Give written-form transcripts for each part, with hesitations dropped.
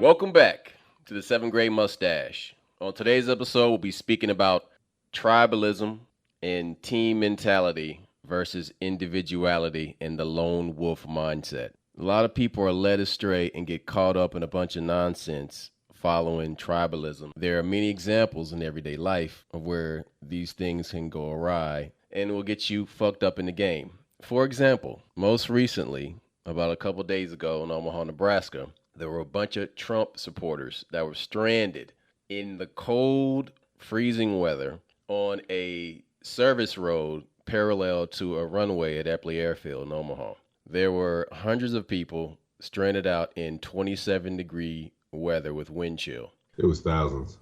Welcome back to the seventh grade mustache. On today's episode, we'll be speaking about tribalism and team mentality versus individuality and the lone wolf mindset. A lot of people are led astray and get caught up in a bunch of nonsense following tribalism. There are many examples in everyday life of where these things can go awry and will get you fucked up in the game. For example, most recently, about a couple days ago in Omaha, Nebraska, there were a bunch of Trump supporters that were stranded in the cold, freezing weather on a service road parallel to a runway at Eppley Airfield in Omaha. There were hundreds of people stranded out in 27-degree weather with wind chill. It was thousands.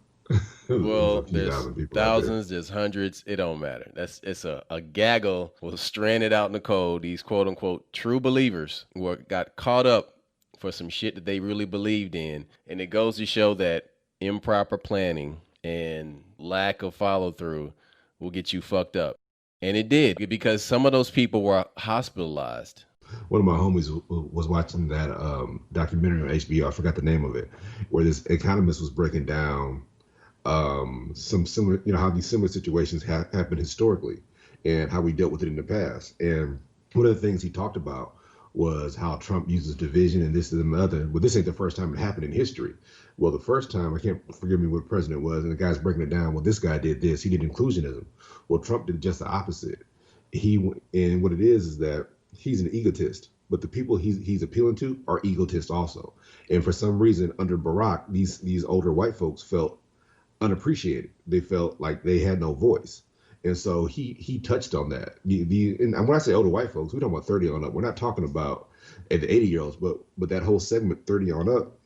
Well, A few there's thousand people out there. thousands, there's hundreds. It don't matter. It's a gaggle was stranded out in the cold. These quote unquote true believers got caught up for some shit that they really believed in, and it goes to show that improper planning and lack of follow through will get you fucked up. And it did because some of those people were hospitalized. One of my homies was watching that documentary on HBO. I forgot the name of it, where this economist was breaking down some similar, how these similar situations happened historically and how we dealt with it in the past. And one of the things he talked about was how Trump uses division and this and the other. Well, this ain't the first time it happened in history. Well, the first time, I can't forgive me what president was, and the guy's breaking it down. Well, this guy did this. He did inclusionism. Well, Trump did just the opposite. And what it is that he's an egotist, but the people he's appealing to are egotists also. And for some reason, under Barack, these older white folks felt unappreciated. They felt like they had no voice. And so he touched on that. And when I say older white folks, we're talking about 30 on up. We're not talking about the 80-year-olds, but that whole segment 30 on up,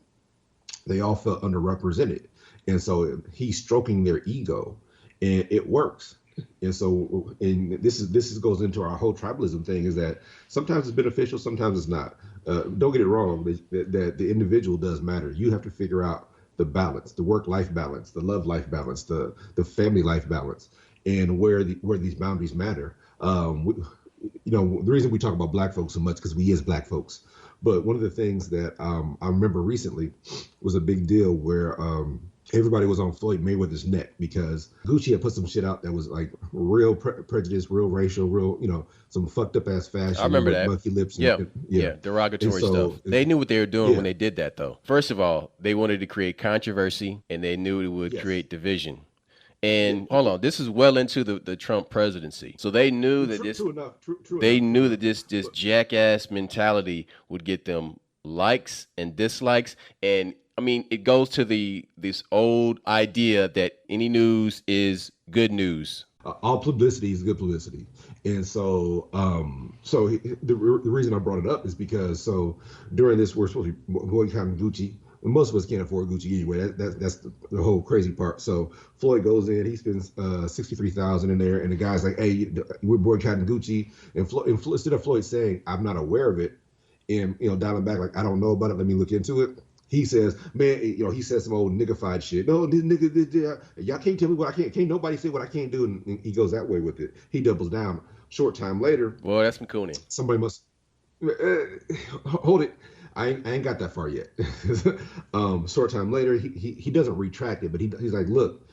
they all felt underrepresented. And so he's stroking their ego, and it works. And so, and this goes into our whole tribalism thing, is that sometimes it's beneficial, sometimes it's not. Don't get it wrong, that the individual does matter. You have to figure out the balance, the work-life balance, the love-life balance, the family life balance, and where these boundaries matter. The reason we talk about Black folks so much because we is Black folks. But one of the things that I remember recently was a big deal where everybody was on Floyd Mayweather's neck because Gucci had put some shit out that was like real prejudice, real racial, real, some fucked up ass fashion. I remember that. Monkey lips. Yeah, derogatory stuff. They knew what they were doing when they did that, though. First of all, they wanted to create controversy, and they knew it would create division. And hold on, this is well into the Trump presidency, so they knew that this jackass mentality would get them likes and dislikes. And I mean, it goes to this old idea that any news is good news. All publicity is good publicity. And so the reason I brought it up is because during this, we're supposed to be boycotting Gucci. Most of us can't afford Gucci anyway. That's the whole crazy part. So Floyd goes in, he spends $63,000 in there, and the guy's like, "Hey, we're boycotting Gucci." And instead of Floyd saying, "I'm not aware of it," and dialing back like, "I don't know about it. Let me look into it," he says, "Man, he says some old niggified shit. No, this nigga, y'all can't tell me what I can't. Can't nobody say what I can't do." And he goes that way with it. He doubles down. Short time later, well, that's McCooney. Somebody must hold it. I ain't got that far yet. Short time later, he doesn't retract it, but he's like, "Look,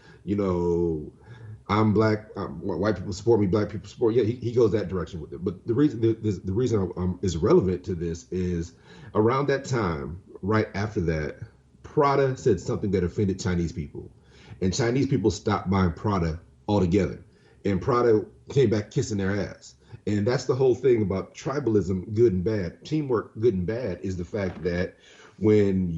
I'm Black. White people support me. Black people support." Yeah, he goes that direction with it. But the reason is relevant to this is around that time, right after that, Prada said something that offended Chinese people, and Chinese people stopped buying Prada altogether, and Prada came back kissing their ass. And that's the whole thing about tribalism, good and bad. Teamwork, good and bad, is the fact that when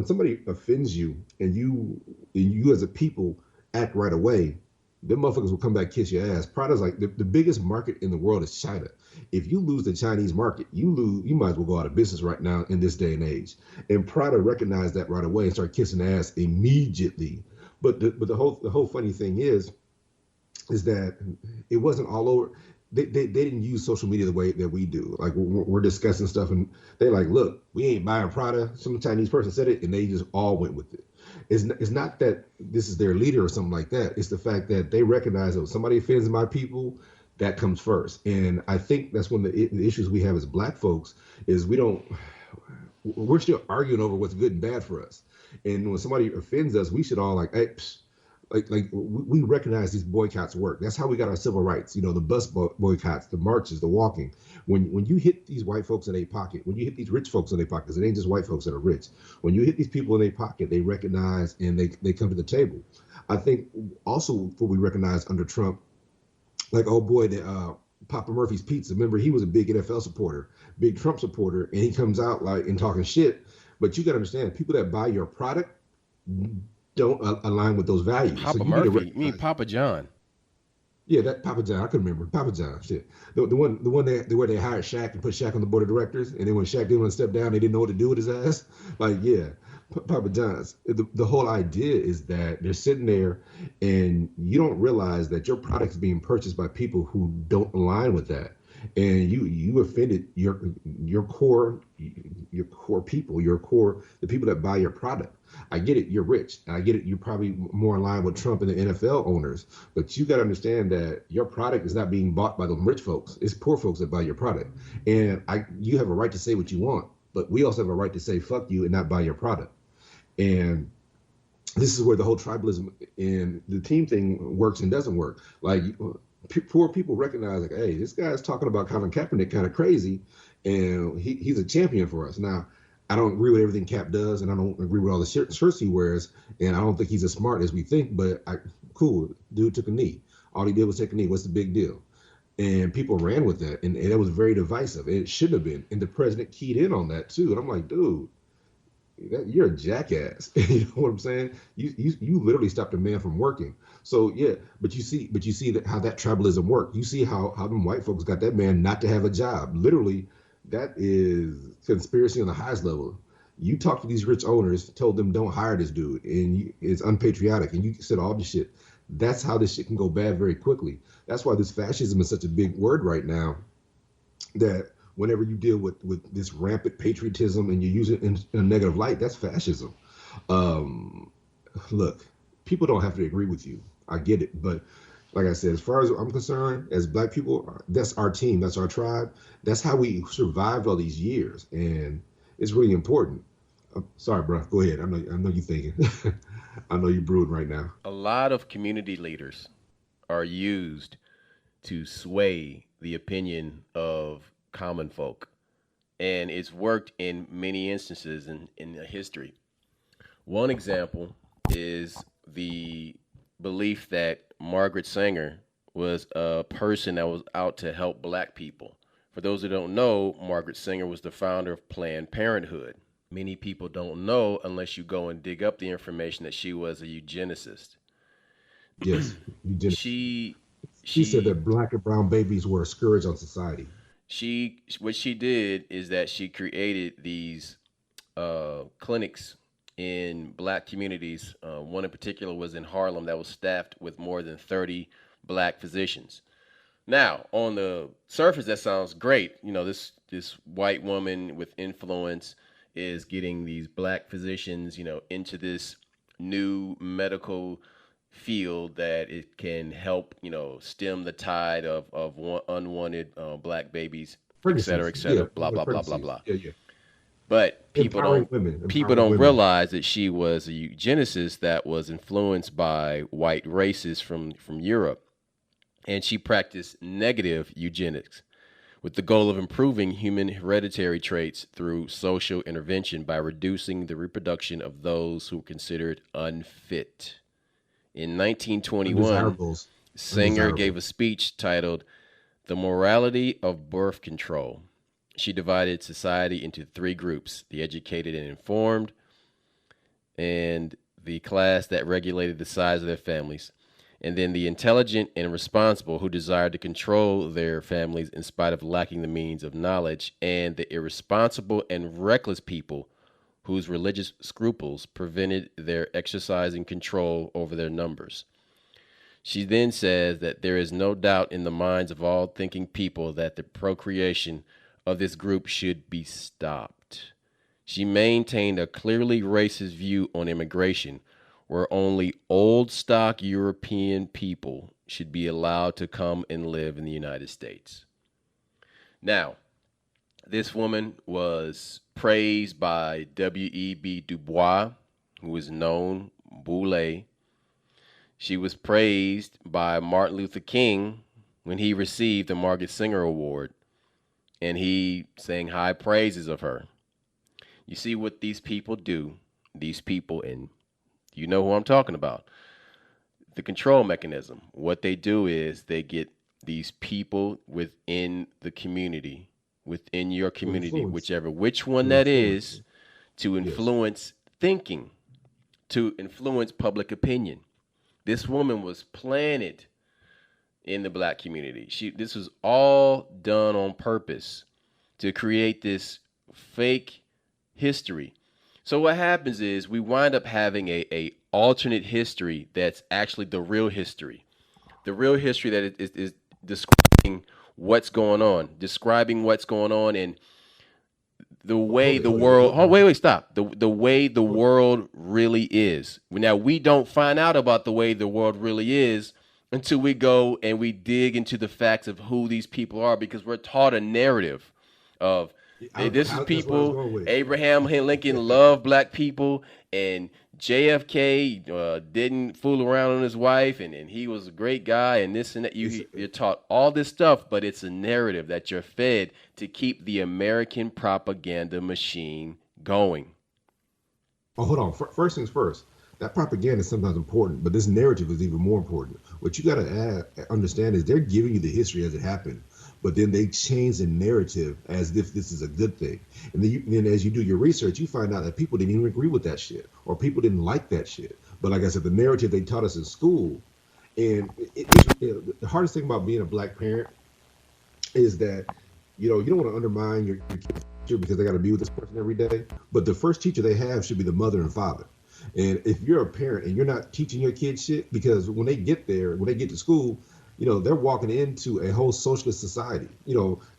somebody offends you and you as a people act right away, them motherfuckers will come back kiss your ass. Prada's like the biggest market in the world is China. If you lose the Chinese market, you might as well go out of business right now in this day and age. And Prada recognized that right away and started kissing ass immediately. But the whole funny thing is that it wasn't all over. They didn't use social media the way that we do. Like we're discussing stuff and they're like, "Look, we ain't buying Prada." Some Chinese person said it and they just all went with it. It's not that this is their leader or something like that. It's the fact that they recognize that if somebody offends my people, that comes first. And I think that's one of the issues we have as Black folks is we don't we're still arguing over what's good and bad for us. And when somebody offends us, we should all like, hey, psh, like we recognize these boycotts work. That's how we got our civil rights. You know, the bus boycotts, the marches, the walking. When you hit these white folks in their pocket, when you hit these rich folks in their pockets, it ain't just white folks that are rich. When you hit these people in their pocket, they recognize and they come to the table. I think also what we recognize under Trump, like oh boy, the Papa Murphy's Pizza. Remember, he was a big NFL supporter, big Trump supporter, and he comes out like and talking shit. But you got to understand, people that buy your product don't align with those values. So Papa you need to Murphy, you mean recognize. Papa John? Yeah, that Papa John. I couldn't remember Papa John. Shit, the one where they hired Shaq and put Shaq on the board of directors, and then when Shaq didn't want to step down, they didn't know what to do with his ass. Like, yeah, Papa John's. The whole idea is that they're sitting there, and you don't realize that your product is being purchased by people who don't align with that, and you offended your core people, your core the people that buy your product. I get it, you're rich. I get it, you're probably more in line with Trump and the NFL owners, but you got to understand that your product is not being bought by the rich folks. It's poor folks that buy your product. And you have a right to say what you want, but we also have a right to say fuck you and not buy your product. And this is where the whole tribalism and the team thing works and doesn't work. Like poor people recognize, like, hey, this guy's talking about Colin Kaepernick kind of crazy, and he's a champion for us. Now, I don't agree with everything Cap does, and I don't agree with all the shirts he wears, and I don't think he's as smart as we think. But cool, dude took a knee. All he did was take a knee. What's the big deal? And people ran with that, and that was very divisive. It shouldn't have been. And the president keyed in on that too. And I'm like, dude, you're a jackass. You know what I'm saying? You literally stopped a man from working. So yeah, but you see that how that tribalism worked. You see how them white folks got that man not to have a job. Literally, that is conspiracy on the highest level. You talked to these rich owners, told them don't hire this dude, and it's unpatriotic, and you said all this shit. That's how this shit can go bad very quickly. That's why this fascism is such a big word right now, that whenever you deal with this rampant patriotism and you use it in a negative light, that's fascism. Um, Look, people don't have to agree with you. I get it, but like I said, as far as I'm concerned, as black people, that's our team, that's our tribe, that's how we survived all these years, and it's really important. Sorry, bro. Go ahead. I know you thinking. I know you're brewing right now. A lot of community leaders are used to sway the opinion of common folk. And it's worked in many instances in the history. One example is the belief that Margaret Sanger was a person that was out to help black people. For those who don't know, Margaret Sanger was the founder of Planned Parenthood. Many people don't know unless you go and dig up the information that she was a eugenicist. Yes, eugenics. she She said she that black and brown babies were a scourge on society. she what she did is that she created these clinics in black communities. One in particular was in Harlem that was staffed with more than 30 black physicians. Now, on the surface, that sounds great. You know, this white woman with influence is getting these black physicians, into this new medical field that it can help, stem the tide of unwanted black babies, Pregnancies. et cetera, Yeah, blah blah blah blah pregnancies. blah. Yeah, yeah. But Empowering women. people Empowering don't women. realize that she was a eugenicist that was influenced by white racists from Europe, and she practiced negative eugenics with the goal of improving human hereditary traits through social intervention by reducing the reproduction of those who were considered unfit. In 1921, Undesirables. Sanger gave Undesirable. a speech titled The Morality of Birth Control. She divided society into three groups: the educated and informed, and the class that regulated the size of their families, and then the intelligent and responsible who desired to control their families in spite of lacking the means of knowledge, and the irresponsible and reckless people whose religious scruples prevented their exercising control over their numbers. She then says that there is no doubt in the minds of all thinking people that the procreation of this group should be stopped. She maintained a clearly racist view on immigration, where only old stock European people should be allowed to come and live in the United States. Now, This woman was praised by W.E.B. Du Bois, who is known Boule. She was praised by Martin Luther King when he received the Margaret Singer Award, and he sang high praises of her. You see what these people do, these people, and you know who I'm talking about. The control mechanism. What they do is they get these people within the community, within your To community, influence. whichever which one To that influence. is, to Yes. influence thinking, to influence public opinion. This woman was planted in the black community. This was all done on purpose to create this fake history. So what happens is we wind up having a alternate history that's actually the real history. The real history that is describing what's going on, describing what's going on, and the way Hold it. the Hold it. world. Oh, wait, stop. The way the Hold, world really is. Now we don't find out about the way the world really is until we go and we dig into the facts of who these people are, because we're taught a narrative of this is that's what I was people. going with. Abraham Lincoln loved black people, and JFK didn't fool around on his wife, and he was a great guy, and this and that. it's You're taught all this stuff, but it's a narrative that you're fed to keep the American propaganda machine going. Oh, hold on. First things first. That propaganda is sometimes important, but this narrative is even more important. What you got to understand is they're giving you the history as it happened, but then they change the narrative as if this is a good thing. And then as you do your research, you find out that people didn't even agree with that shit, or people didn't like that shit. But like I said, the narrative they taught us in school, and the hardest thing about being a black parent is that you don't want to undermine your kid's future because they got to be with this person every day. But the first teacher they have should be the mother and father. And if you're a parent and you're not teaching your kids shit, because when they get there, when they get to school, they're walking into a whole socialist society.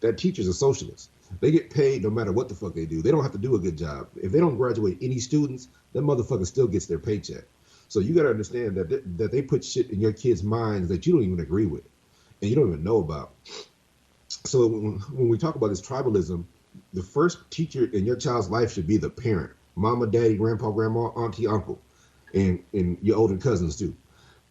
That teacher's a socialist. They get paid no matter what the fuck they do. They don't have to do a good job. If they don't graduate any students, that motherfucker still gets their paycheck. So you got to understand that they put shit in your kids' minds that you don't even agree with and you don't even know about. So when we talk about this tribalism, the first teacher in your child's life should be the parent, mama, daddy, grandpa, grandma, auntie, uncle, and your older cousins too.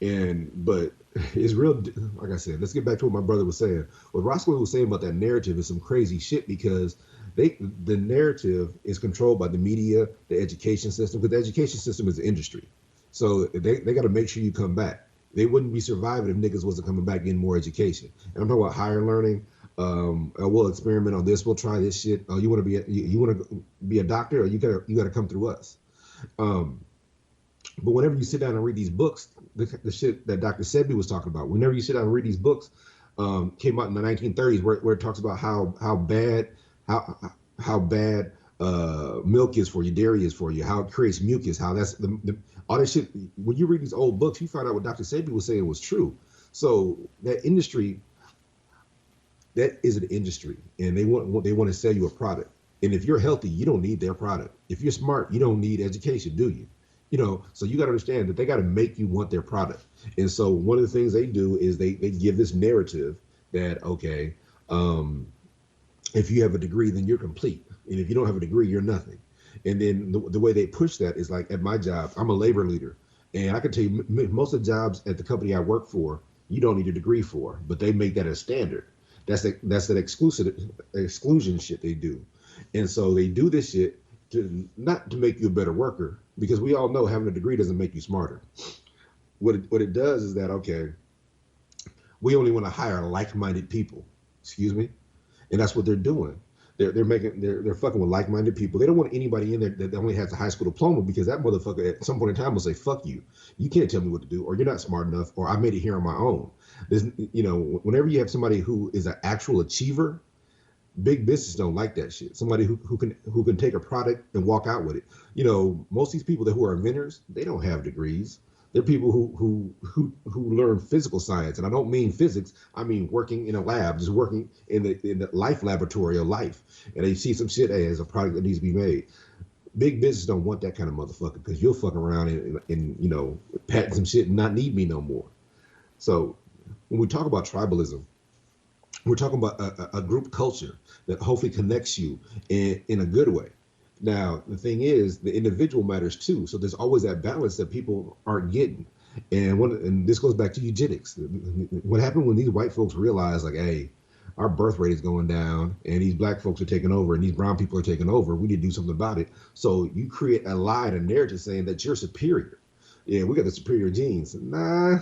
But it's real. Like I said, let's get back to what my brother was saying. What Roscoe was saying about that narrative is some crazy shit because the narrative is controlled by the media, the education system, because the education system is the industry. So they got to make sure you come back. They wouldn't be surviving if niggas wasn't coming back getting more education. And I'm talking about higher learning. We'll experiment on this. We'll try this shit. Oh, you want to you want to be a doctor, or you gotta come through us. Um, but whenever you sit down and read these books, the shit that Dr. Sebi was talking about, whenever you sit down and read these books, came out in the 1930s, where it talks about how how bad milk is for you, dairy is for you, how it creates mucus, how that's all that shit. When you read these old books, you find out what Dr. Sebi was saying was true. So that industry, that is an industry, and they want to sell you a product. And if you're healthy, you don't need their product. If you're smart, you don't need education, do you? So you got to understand that they got to make you want their product. And so one of the things they do is they give this narrative that, okay, um, if you have a degree, then you're complete, and if you don't have a degree, you're nothing. And then the way they push that is like at my job, I'm a labor leader, and I can tell you most of the jobs at the company I work for, you don't need a degree for, but they make that a standard. That's that exclusion shit they do. And so they do this shit to not to make you a better worker, because we all know having a degree doesn't make you smarter. What it does is that, okay, we only want to hire like-minded people. Excuse me. And that's what they're doing. They're fucking with like-minded people. They don't want anybody in there that only has a high school diploma, because that motherfucker at some point in time will say, "Fuck you, you can't tell me what to do, or you're not smart enough, or I made it here on my own." Whenever you have somebody who is an actual achiever, big business don't like that shit. Somebody who can take a product and walk out with it. Most of these people who are inventors, they don't have degrees. They're people who learn physical science, and I don't mean physics. I mean working in a lab, just working in the life laboratory of life, and they see some shit as a product that needs to be made. Big business don't want that kind of motherfucker, because you'll fuck around and patent some shit and not need me no more. So when we talk about tribalism, We're talking about a group culture that hopefully connects you in a good way. Now, the thing is, the individual matters too. So there's always that balance that people aren't getting. And this goes back to eugenics. What happened when these white folks realized, like, hey, our birth rate is going down, and these black folks are taking over, and these brown people are taking over. We need to do something about it. So you create a lie and a narrative saying that you're superior. Yeah, we got the superior genes. Nah,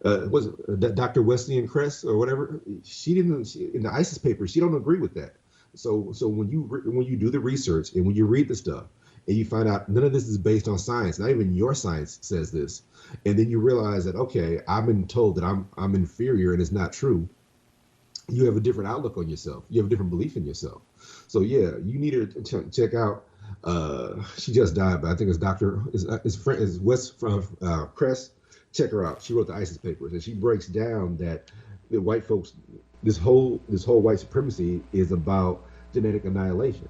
was it Dr. Wesleyan Crest or whatever? She didn't in the ISIS paper. She don't agree with that. So when you do the research and when you read the stuff and you find out none of this is based on science, not even your science says this, and then you realize that okay, I've been told that I'm inferior and it's not true. You have a different outlook on yourself. You have a different belief in yourself. So yeah, you need to check out. She just died, but I think it's Doctor is friend is Wes from Crest. Check her out. She wrote the ISIS papers, and she breaks down that the white folks, this whole white supremacy is about genetic annihilation.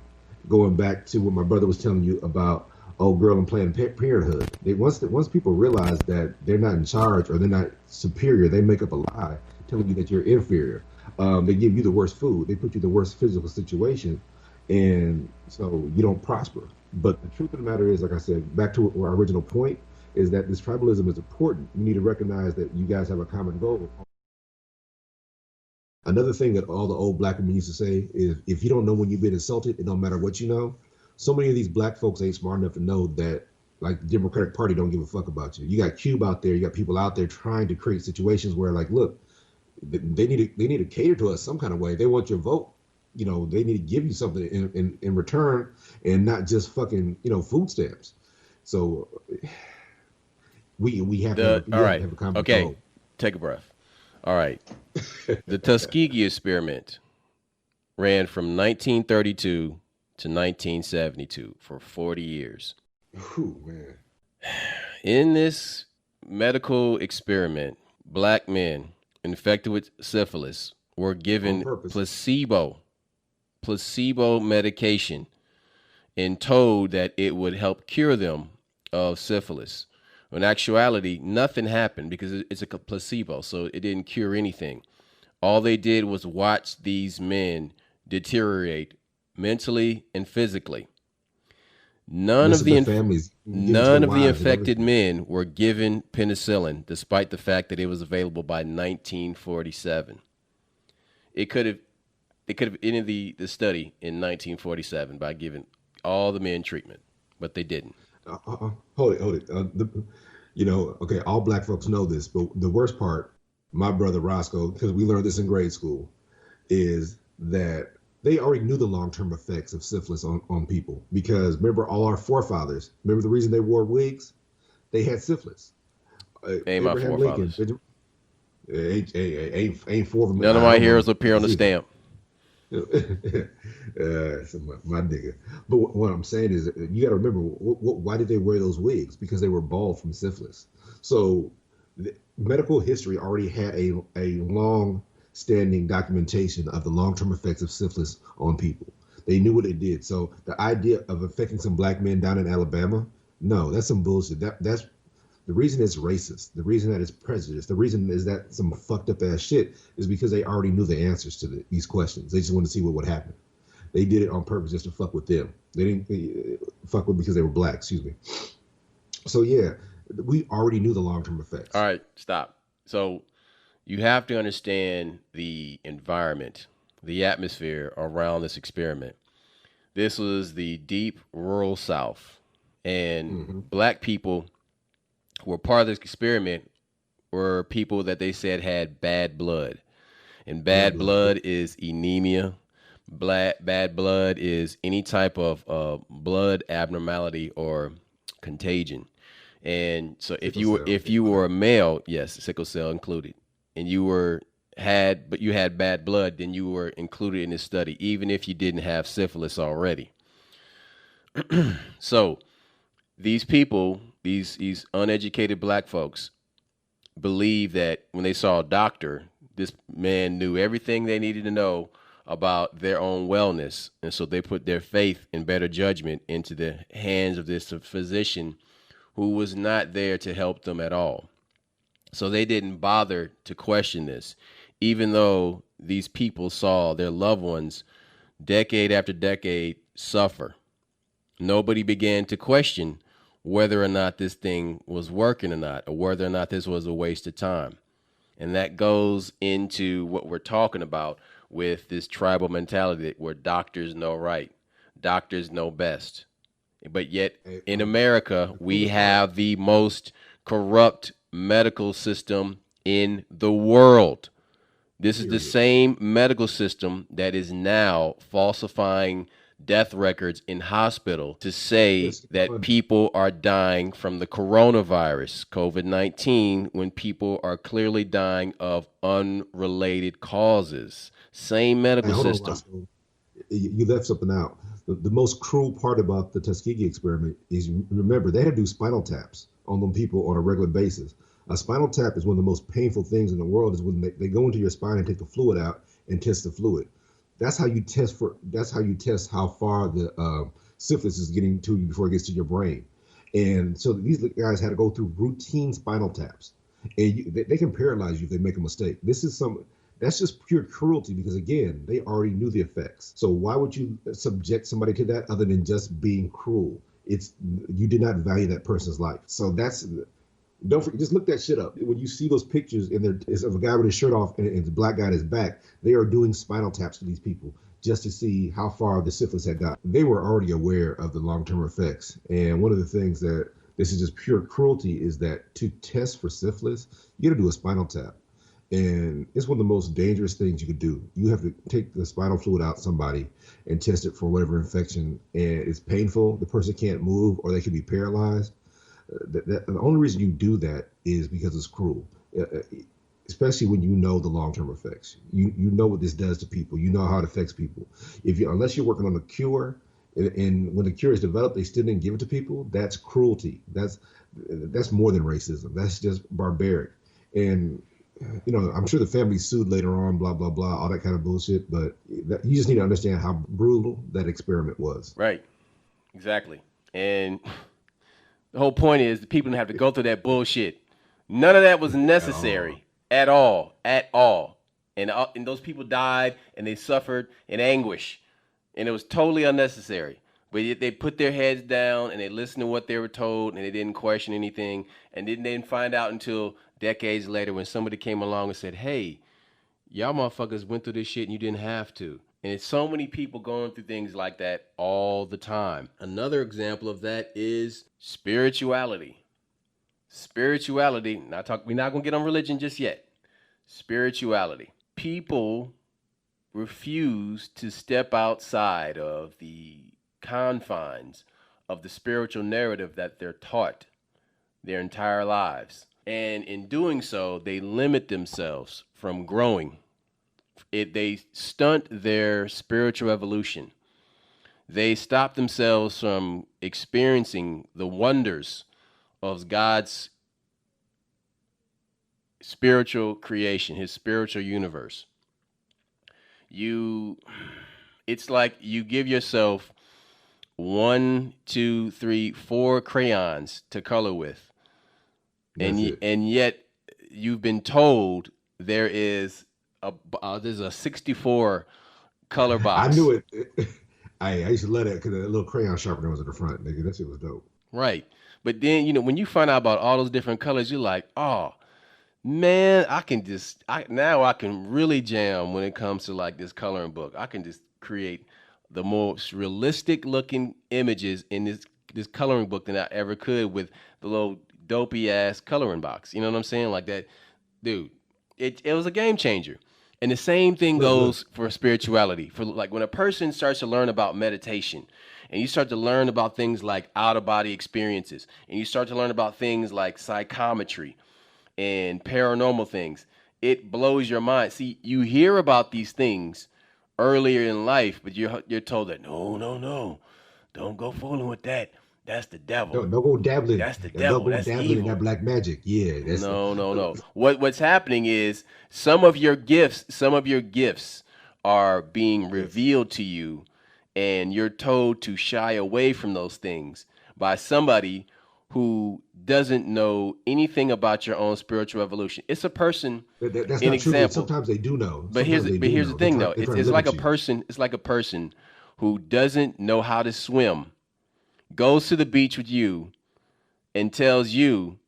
Going back to what my brother was telling you about old girl and Planned Parenthood. Once people realize that they're not in charge or they're not superior, they make up a lie telling you that you're inferior. They give you the worst food. They put you in the worst physical situation, and so you don't prosper. But the truth of the matter is, like I said, back to our original point, is that this tribalism is important. You need to recognize that you guys have a common goal. Another thing that all the old black women used to say is, if you don't know when you've been insulted, it don't matter what you know. So many of these black folks ain't smart enough to know that, like, the Democratic Party don't give a fuck about you. You got Cube out there. You got people out there trying to create situations where, like, look, they need to cater to us some kind of way. They want your vote. They need to give you something in return, and not just fucking food stamps. So we have to have The we all have to right. have a common Okay. goal. Take a breath. All right. The Tuskegee experiment ran from 1932 to 1972 for 40 years. Whew, man, In this medical experiment, black men infected with syphilis were on given purpose. placebo medication and told that it would help cure them of syphilis. In actuality, nothing happened because it's a placebo, so it didn't cure anything. All they did was watch these men deteriorate mentally and physically. None Mess of up the their inf- families, getting to their none of the wives and infected everything. men were given penicillin, despite the fact that it was available by 1947. It could have it could have ended the study in 1947 by giving all the men treatment, but they didn't. Hold it. Okay, all black folks know this, but the worst part, my brother Roscoe, because we learned this in grade school, is that they already knew the long-term effects of syphilis on people. Because remember, all our forefathers, remember the reason they wore wigs? They had syphilis. Ain't my Abraham Lincoln, forefathers. ain't four of them. None of I my don't heroes know appear on the either. stamp. So my nigga. But what I'm saying is, you got to remember, why did they wear those wigs? Because they were bald from syphilis. So medical history already had a long standing documentation of the long term effects of syphilis on people. They knew what it did. So the idea of affecting some black men down in Alabama, no, that's some bullshit. That's the reason it's racist, the reason that it's prejudiced, the reason is that some fucked up ass shit is because they already knew the answers to these questions. They just wanted to see what would happen. They did it on purpose just to fuck with them. They didn't fuck with because they were black. Excuse me. So yeah, we already knew the long term All effects. right, stop. So you have to understand the environment, the atmosphere around this experiment. This was the deep rural South, and Mm-hmm. black people who were part of this experiment were people that they said had bad blood. And Bad bad blood. Yep. blood is anemia. Bad blood is any type of blood abnormality or contagion. And so if Sickle you were cell. if you were a male, yes, sickle cell included, and you had bad blood, then you were included in this study, even if you didn't have syphilis already. So these people, these uneducated black folks, believe that when they saw a doctor, this man knew everything they needed to know about their own wellness. And so they put their faith and better judgment into the hands of this physician who was not there to help them at all. So they didn't bother to question this, even though these people saw their loved ones decade after decade suffer. Nobody began to question whether or not this thing was working or not, or whether or not this was a waste of time. And that goes into what we're talking about with this tribal mentality where doctors know right, doctors know best. But yet Hey, in America, the we coolest part, have the most corrupt medical system in the world. This is the period. same medical system that is now falsifying death records in hospital to say Yes, it's that funded. people are dying from the coronavirus, COVID 19, when people are clearly dying of unrelated causes. Same Hey, medical hold on, system. Roscoe. You left something out. The most cruel part about the Tuskegee experiment is, remember, they had to do spinal taps on them people on a regular basis. A spinal tap is one of the most painful things in the world. Is when they go into your spine and take the fluid out and test the fluid. That's how you test for. That's how you test how far the syphilis is getting to you before it gets to your brain. And so these guys had to go through routine spinal taps, and they can paralyze you if they make a mistake. This is some that's just pure cruelty because again, they already knew the effects. So why would you subject somebody to that other than just being cruel? It's you did not value that person's life. So that's don't forget, just look that shit up. When you see those pictures and there is of a guy with his shirt off and the black guy at his back, they are doing spinal taps to these people just to see how far the syphilis had got. They were already aware of the long-term effects. And one of the things that this is just pure cruelty is that to test for syphilis, you got to do a spinal tap. And it's one of the most dangerous things you could do. You have to take the spinal fluid out somebody and test it for whatever infection, and it's painful. The person can't move, or they could be paralyzed. The only reason you do that is because it's cruel, especially when you know the long term effects. You know what this does to people. You know how it affects people. If you unless you're working on a cure, and when the cure is developed, they still didn't give it to people. That's cruelty. That's more than racism. That's just barbaric. And I'm sure the family sued later on, blah blah blah, all that kind of bullshit. But you just need to understand how brutal that experiment was. Right. Exactly. And the whole point is the people didn't have to go through that bullshit. None of that was At all. necessary at all, at all. And those people died and they suffered in anguish, and it was totally unnecessary. But yet they put their heads down and they listened to what they were told and they didn't question anything. And then they didn't find out until decades later when somebody came along and said, "Hey, y'all motherfuckers went through this shit and you didn't have to." And it's so many people going through things like that all the time. Another example of that is spirituality. Spirituality, we're not gonna get on religion just yet. Spirituality. People refuse to step outside of the confines of the spiritual narrative that they're taught their entire lives. And in doing so, they limit themselves from growing. They stunt their spiritual evolution. They stop themselves from experiencing the wonders of God's spiritual creation, his spiritual universe. You it's like you give yourself one, two, three, four crayons to color with, That's it. and yet you've been told there is there's a 64 color I knew box. it. I used to love that because the little crayon sharpener was in the front. Nigga, that shit was dope. Right. But then, when you find out about all those different colors, you're like, oh, man, now I can really jam when it comes to like this coloring book. I can just create the most realistic looking images in this coloring book than I ever could with the little dopey ass coloring box. You know what I'm saying? Like that, dude. It was a game changer. And the same thing Look, goes for spirituality. For like when a person starts to learn about meditation and you start to learn about things like out of body experiences and you start to learn about things like psychometry and paranormal things, it blows your mind. See, you hear about these things earlier in life, but you're told that no, no, no, don't go fooling with that. That's the devil. don't go dabbling. That's the Don't devil. go That's dabbling in that evil. black magic. Yeah, that's No, no, no. What's happening is some of your gifts are being yes. revealed to you, and you're told to shy away from those things by somebody who doesn't know anything about your own spiritual evolution. It's a person, That's an not true. example. Sometimes they do know. But Sometimes they do here's the know. thing though. They try to It's like limit a you. person. It's like a person who doesn't know how to swim goes to the beach with you and tells you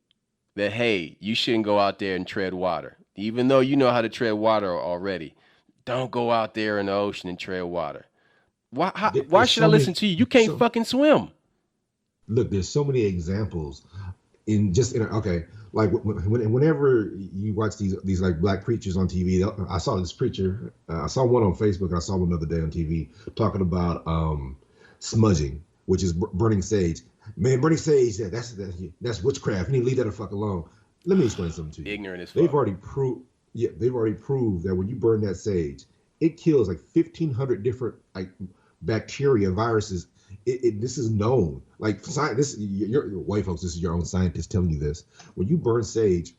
that hey, you shouldn't go out there and tread water, even though you know how to tread water already. Don't go out there in the ocean and tread water. Why There's should I so listen many. to you? You can't So fucking swim. look, there's so many examples in just in okay. Like whenever you watch these like black preachers on TV, I saw this preacher. I saw one on Facebook, and I saw one the other day on TV talking about smudging, which is burning sage. Man, burning sage, that's witchcraft. You need to leave that the fuck alone. Let me explain something to you. Ignorant as They've fuck. already proved, yeah, they've already proved that when you burn that sage, it kills like 1,500 different like bacteria, viruses. This is known. Like science, this your white folks. This is your own scientist telling you this. When you burn sage,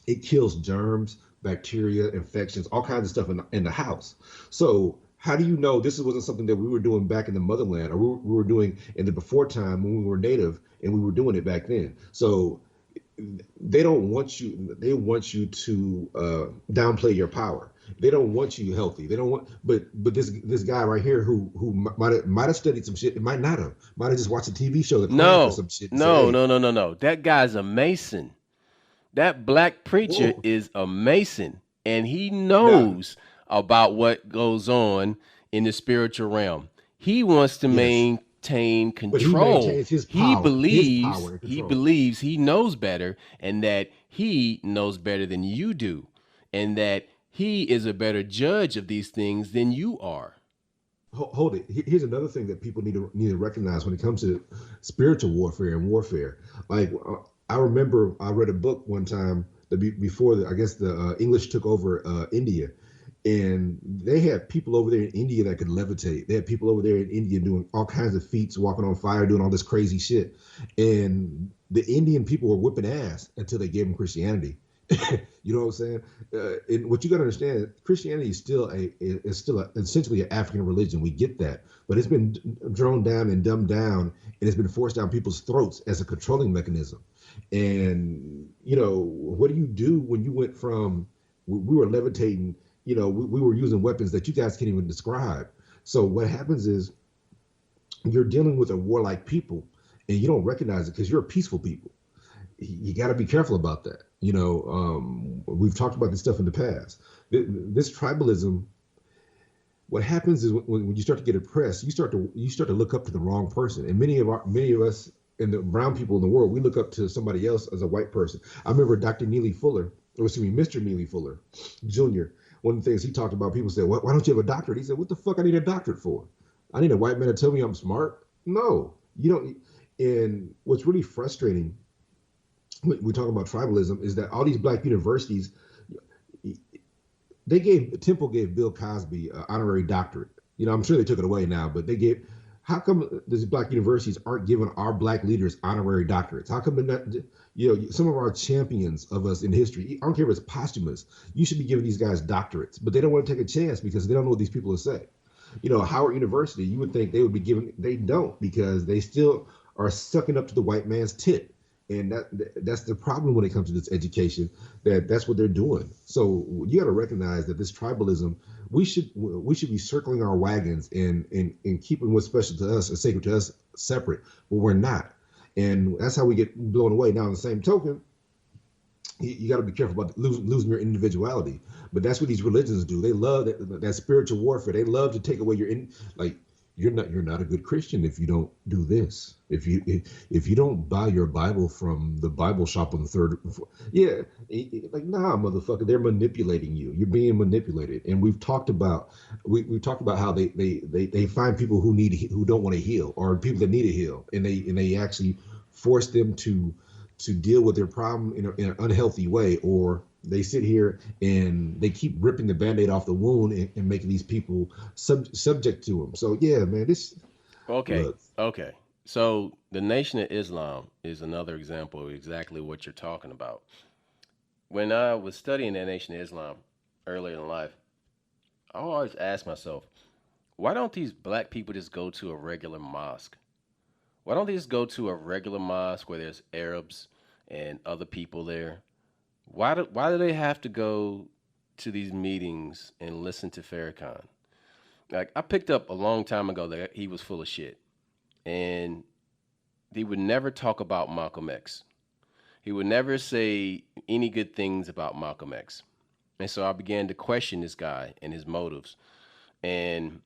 it kills germs, bacteria, infections, all kinds of stuff in the house. So how do you know this wasn't something that we were doing back in the motherland, or we were doing in the before time when we were native and we were doing it back then? So they don't want you. They want you to downplay your power. They don't want you healthy. They don't want. But this guy right here who might have studied some shit. It might have just watched a TV show, The Craft, or No, some shit, and said, no, "Hey, no, no, no, no. That guy's a mason. That black preacher whoa, is a mason, and he nah, knows about what goes on in the spiritual realm. He wants to yes." maintain But he control. maintains his power and He control. believes he knows better, and that he knows better than you do, and that he is a better judge of these things than you are. Hold it. Here's another thing that people need to recognize when it comes to spiritual warfare and warfare. Like I remember, I read a book one time that before I guess the English took over India, and they had people over there in India that could levitate. They had people over there in India doing all kinds of feats, walking on fire, doing all this crazy shit. And the Indian people were whipping ass until they gave them Christianity. You know what I'm saying? And what you got to understand, Christianity is still essentially an African religion. We get that, but it's been droned down and dumbed down, and it's been forced down people's throats as a controlling mechanism. And what do you do when you went from we were levitating? We were using weapons that you guys can't even describe. So what happens is you're dealing with a warlike people, and you don't recognize it because you're a peaceful people. You got to be careful about that. We've talked about this stuff in the past. This tribalism, what happens is when you start to get oppressed, you start to look up to the wrong person. And many of us and the brown people in the world, we look up to somebody else as a white person. I remember Dr. Neely Fuller, or excuse me, Mr. Neely Fuller Jr. One of the things he talked about, people said, why don't you have a doctorate? He said, what the fuck I need a doctorate for? I need a white man to tell me I'm smart? No, you don't. And what's really frustrating we talk about tribalism is that all these black universities, Temple gave Bill Cosby an honorary doctorate. I'm sure they took it away now, but they gave. How come these black universities aren't giving our black leaders honorary doctorates? How come they're not? Some of our champions of us in history, I don't care if it's posthumous, you should be giving these guys doctorates, but they don't want to take a chance because they don't know what these people will say. Howard University, you would think they would be giving, they don't, because they still are sucking up to the white man's tit. And that's the problem when it comes to this education, that's what they're doing. So you got to recognize that this tribalism, we should be circling our wagons and keeping what's special to us and sacred to us separate, but we're not. And that's how we get blown away. Now, on the same token, you got to be careful about losing your individuality. But that's what these religions do. They love that spiritual warfare. They love to take away like you're not a good Christian if you don't do this. If you don't buy your Bible from the Bible shop on the third, yeah, like nah, motherfucker, they're manipulating you. You're being manipulated. And we've talked about how they find people who don't want to heal, or people that need to heal, and they actually force them to deal with their problem in an unhealthy way, or they sit here and they keep ripping the band-aid off the wound and making these people subject to them. So yeah, man, this Okay, look. okay. So the Nation of Islam is another example of exactly what you're talking about. When I was studying the Nation of Islam earlier in life, I always asked myself, why don't these black people just go to a regular mosque? Why don't they just go to a regular mosque where there's Arabs and other people there? Why do they have to go to these meetings and listen to Farrakhan? Like I picked up a long time ago that he was full of shit, and he would never talk about Malcolm X. He would never say any good things about Malcolm X. And so I began to question this guy and his motives and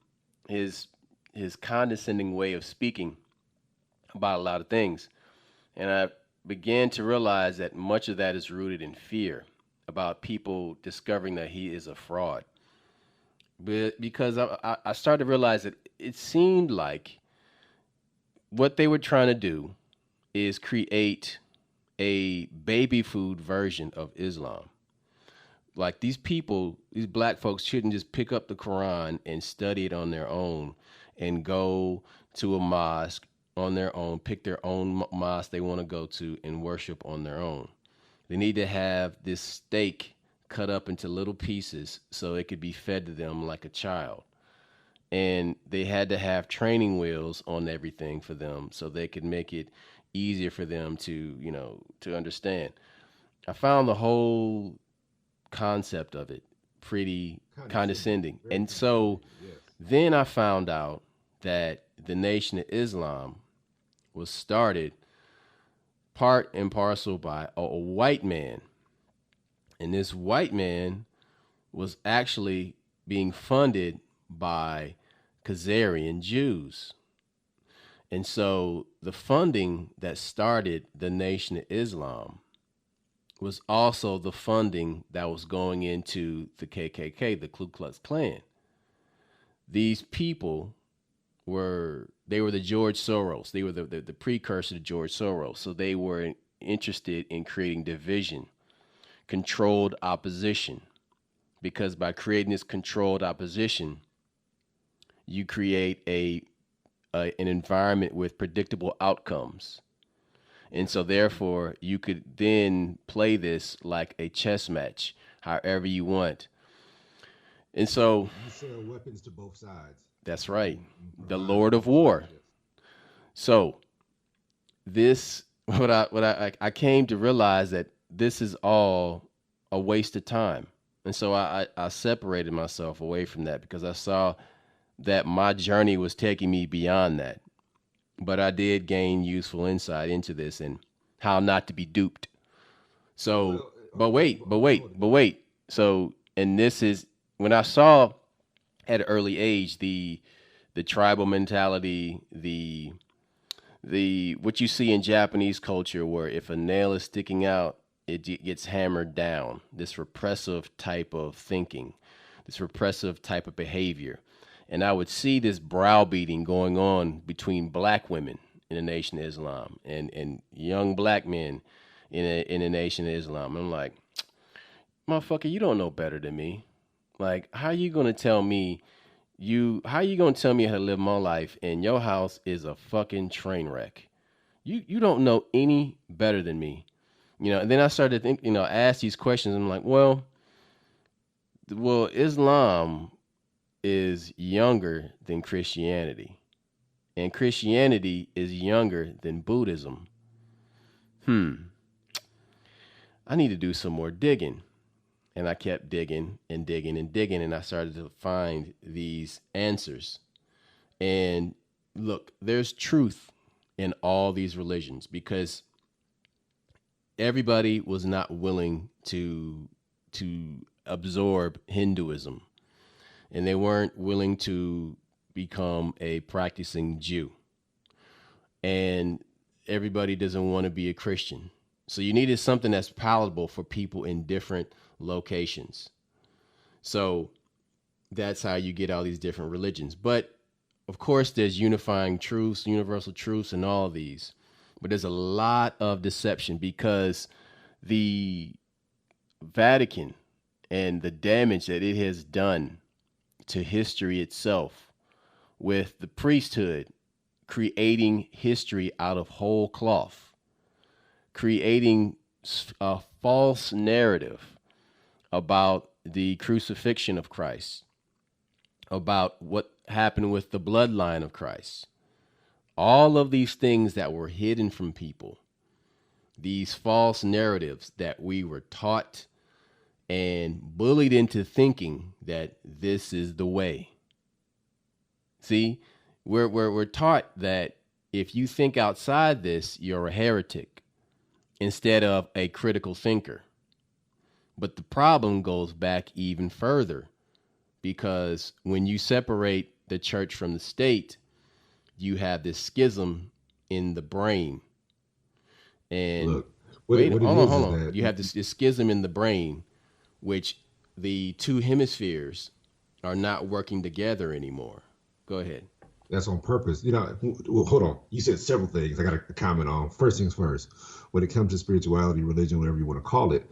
his his condescending way of speaking about a lot of things. And I began to realize that much of that is rooted in fear about people discovering that he is a fraud. But because I started to realize that it seemed like what they were trying to do is create a baby food version of Islam. Like these people, these black folks shouldn't just pick up the Quran and study it on their own and go to a mosque on their own, pick their own mosque they want to go to and worship on their own. They need to have this steak cut up into little pieces so it could be fed to them like a child. And they had to have training wheels on everything for them so they could make it easier for them to understand. I found the whole concept of it pretty Condescending, condescending. very And so condescending. Yes. then I found out that the Nation of Islam was started part and parcel by a white man. And this white man was actually being funded by Khazarian Jews. And so the funding that started the Nation of Islam was also the funding that was going into the KKK, the Ku Klux Klan. These people were the George Soros. They were the precursor to George Soros. So they were interested in creating division, controlled opposition. Because by creating this controlled opposition, you create an environment with predictable outcomes. And so Absolutely. therefore you could then play this like a chess match, however you want. And so You sell weapons to both sides. that's right. You The provide for Lord of both sides. War. Yes. So this what I came to realize that this is all a waste of time. And so I separated myself away from that because I saw that my journey was taking me beyond that. But I did gain useful insight into this and how not to be duped. So, Well, but okay. wait, but Go wait, ahead. but wait. So, and this is when I saw at an early age the tribal mentality, the what you see in Japanese culture, where if a nail is sticking out, it gets hammered down. This repressive type of thinking, this repressive type of behavior, and I would see this browbeating going on between black women in the Nation of Islam and young black men in the Nation of Islam. I'm like, motherfucker, you don't know better than me. Like, how you gonna tell me how you gonna tell me how to live my life and your house is a fucking train wreck? You don't know any better than me. And then I started to think, ask these questions. I'm like, well, Islam is younger than Christianity, and Christianity is younger than Buddhism. Hmm, I need to do some more digging. And I kept digging and digging and digging, and I started to find these answers. And look, there's truth in all these religions because everybody was not willing to absorb Hinduism, and they weren't willing to become a practicing Jew, and everybody doesn't want to be a Christian. So you needed something that's palatable for people in different locations. So that's how you get all these different religions. But of course, there's unifying truths, universal truths, and all of these. But there's a lot of deception because the Vatican and the damage that it has done to history itself with the priesthood creating history out of whole cloth, creating a false narrative about the crucifixion of Christ, about what happened with the bloodline of Christ. All of these things that were hidden from people, these false narratives that we were taught and bullied into thinking that this is the way. See, we're taught that if you think outside this, you're a heretic instead of a critical thinker. But the problem goes back even further because when you separate the church from the state, you have this schism in the brain. And Look, wait, what it hold is on. that You have this schism in the brain, which the two hemispheres are not working together anymore. Go ahead. that's on purpose. Well, hold on. You said several things I got to comment on. First things first, when it comes to spirituality, religion, whatever you want to call it,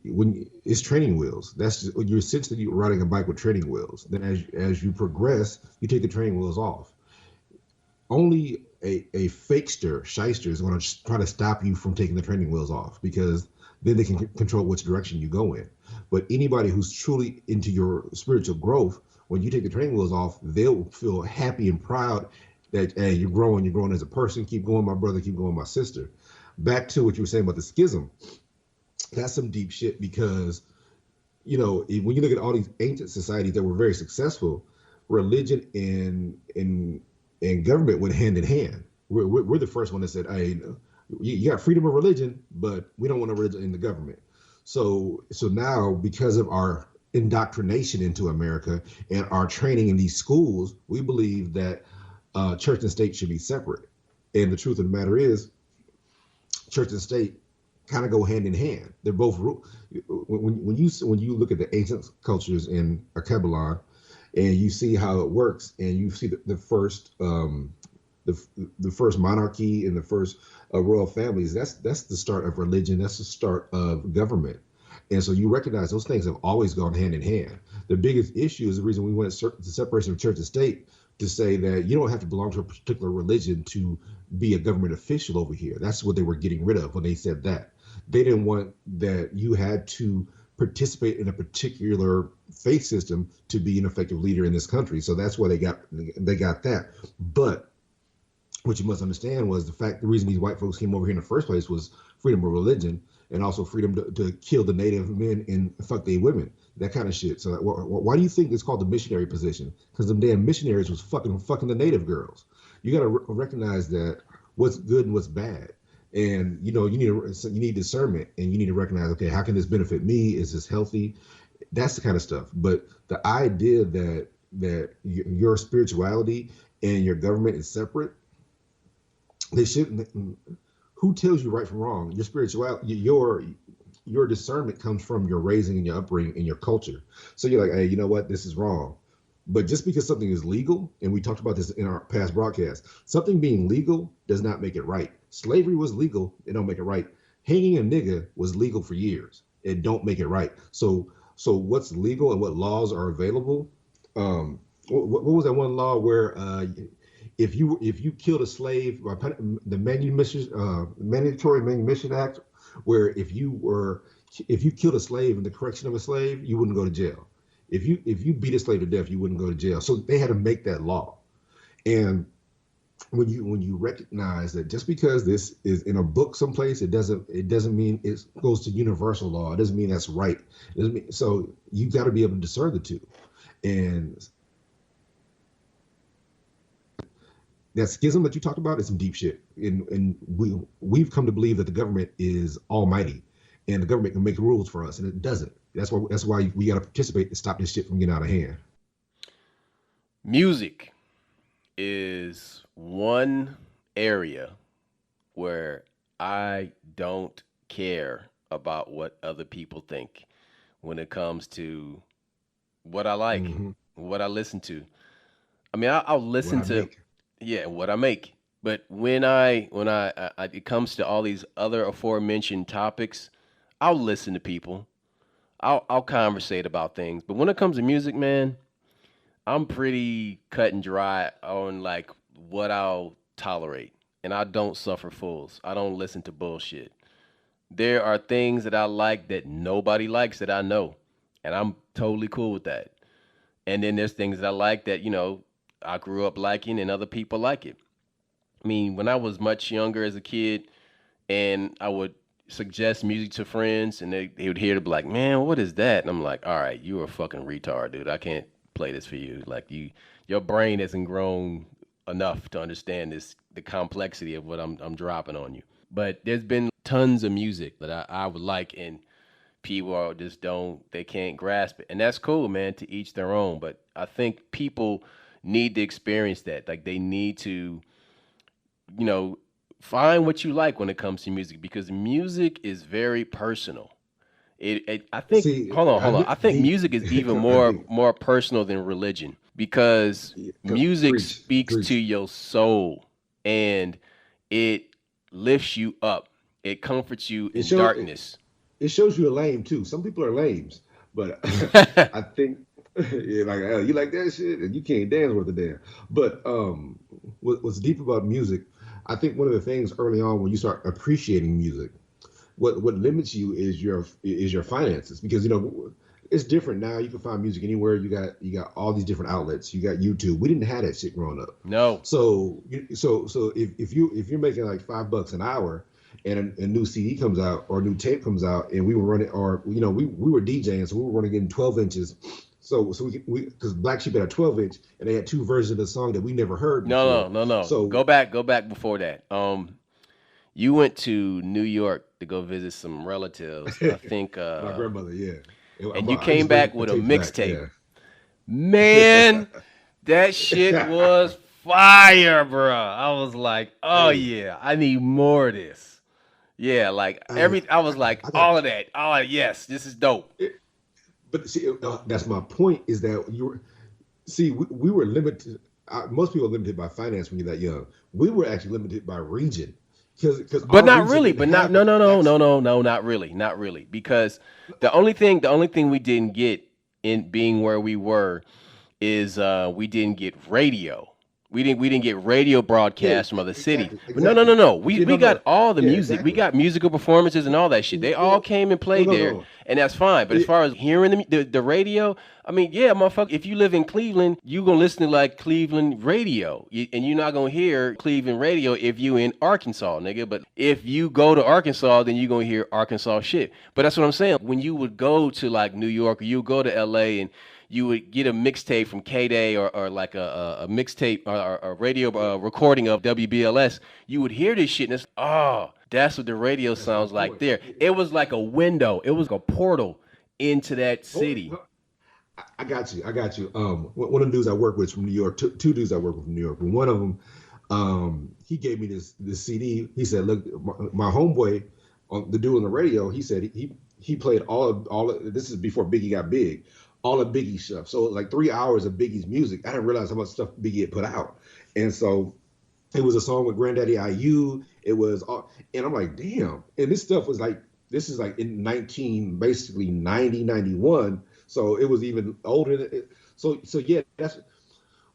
when it's training wheels. That's just, you're essentially riding a bike with training wheels. Then as you progress, you take the training wheels off. Only a fakester, shyster is going to try to stop you from taking the training wheels off because then they can control which direction you go in. But anybody who's truly into your spiritual growth, when you take the training wheels off, they'll feel happy and proud that hey, you're growing as a person. Keep going, my brother. Keep going, my sister. Back to what you were saying about the schism. That's some deep shit because when you look at all these ancient societies that were very successful, religion and government went hand in hand. We're the first one that said, "Hey, you got freedom of religion, but we don't want a religion in the government." So now, because of our indoctrination into America and our training in these schools, we believe that church and state should be separate. And the truth of the matter is, church and state kind of go hand in hand. They're both when you look at the ancient cultures in Kabbalah, and you see how it works, and you see the first the the first monarchy and the first royal families. That's the start of religion. That's the start of government. And so you recognize those things have always gone hand in hand. The biggest issue is the reason we wanted the separation of church and state to say that you don't have to belong to a particular religion to be a government official over here. That's what they were getting rid of when they said that. They didn't want that you had to participate in a particular faith system to be an effective leader in this country. So that's why they got that. But what you must understand was the reason these white folks came over here in the first place was freedom of religion and also freedom to kill the native men and fuck their women, that kind of shit. So why do you think it's called the missionary position? Because them damn missionaries was fucking the native girls. You got to recognize that what's good and what's bad, and you need discernment, and you need to recognize, okay, how can this benefit me? Is this healthy? That's the kind of stuff. But the idea that your spirituality and your government is separate, they shouldn't. Who tells you right from wrong? Your spirituality, your discernment comes from your raising and your upbringing and your culture. So you're like, hey, you know what? This is wrong. But just because something is legal, and we talked about this in our past broadcast, something being legal does not make it right. Slavery was legal, it don't make it right. Hanging a nigga was legal for years. It don't make it right. So what's legal and what laws are available? What was that one law where if you killed a slave, the Mandatory Manumission Act, where if you killed a slave in the correction of a slave, you wouldn't go to jail. If you beat a slave to death, you wouldn't go to jail. So they had to make that law. And when you recognize that just because this is in a book someplace, it doesn't mean it goes to universal law. It doesn't mean that's right. So you got to be able to discern the two. And that schism that you talked about is some deep shit. And we've come to believe that the government is almighty, and the government can make rules for us, and it doesn't. That's why we got to participate to stop this shit from getting out of hand. Music is one area where I don't care about what other people think when it comes to what I like, Mm-hmm. what I listen to. I mean, I'll What listen I to, make. yeah, what I make. But when it comes to all these other aforementioned topics, I'll listen to people. I'll conversate about things. But when it comes to music, man, I'm pretty cut and dry on like what I'll tolerate. And I don't suffer fools. I don't listen to bullshit. There are things that I like that nobody likes that I know. And I'm totally cool with that. And then there's things that I like that, I grew up liking and other people like it. I mean, when I was much younger as a kid, and I would suggest music to friends, and they would hear it, be like, "Man, what is that?" And I'm like, "All right, you're a fucking retard, dude. I can't play this for you. Like your brain hasn't grown enough to understand the complexity of what I'm dropping on you." But there's been tons of music that I would like, and people just they can't grasp it, and that's cool, man. To each their own. But I think people need to experience that. Like they need to, you know, find what you like when it comes to music because music is very personal. I think, See, hold on. I think deep. music is even Deep. more personal than religion because music Preach, speaks to preach. your soul and it lifts you up. It comforts you It in shows darkness. it shows you a lame too. Some people are lames, but I think yeah, like you like that shit and you can't dance worth a damn. But what's deep about music? I think one of the things early on when you start appreciating music, what limits you is your finances because you know it's different now. You can find music anywhere. You got all these different outlets. You got YouTube. We didn't have that shit growing up. No. So if you're making like $5 an hour and a new CD comes out or a new tape comes out and we were running or you know we were DJing so we were running in 12 inches. So we because Black Sheep had a 12-inch and they had two versions of the song that we never heard No, before. no, no, no. So Go back before that. You went to New York to go visit some relatives. I think my grandmother, yeah. and you I came used to bring back the with a tapes back, mixtape. yeah. Man, that shit was fire, bro. I was like, oh Hey, yeah, I need more of this. Yeah, like I, I was like, I got all of that. Oh yes, this is dope. it, but see, that's my point. Is that you were see we were limited. Most people are limited by finance when you're that young. We were actually limited by region because But our not region really. didn't But not have no no no that's no no no not really. Not really. Because the only thing we didn't get in being where we were is we didn't get radio. We didn't get radio yeah broadcasts from other cities. exactly But no no no exactly. no. You We know got no all the yeah music. We exactly. got musical performances and all that shit. They all Well came and well played no there, no and that's fine. But as it, far as hearing the radio, I mean, yeah, motherfucker. If you live in Cleveland, you gonna listen to like Cleveland radio, and you're not gonna hear Cleveland radio if you in Arkansas, nigga. But if you go to Arkansas, then you gonna hear Arkansas shit. But that's what I'm saying. When you would go to like New York or you go to L.A. and you would get a mixtape from K Day or like a mixtape or a radio recording of WBLS, you would hear this shit and it's oh, that's what the radio that's my sounds like point. there. It was like a window. It was like a portal into that Hold, city. I got you. I got you. One of the dudes I work with is from New York. Two dudes I work with from New York. And one of them, he gave me this CD. He said, "Look, my homeboy, the dude on the radio. He said he played all of, this is before Biggie got big, all of Biggie's stuff. So like 3 hours of Biggie's music. I didn't realize how much stuff Biggie had put out, and so it was a song with Granddaddy IU. It was, all, and I'm like, damn. And this stuff was like, this is like in 19, basically 90, 91. So it was even older. So yeah, that's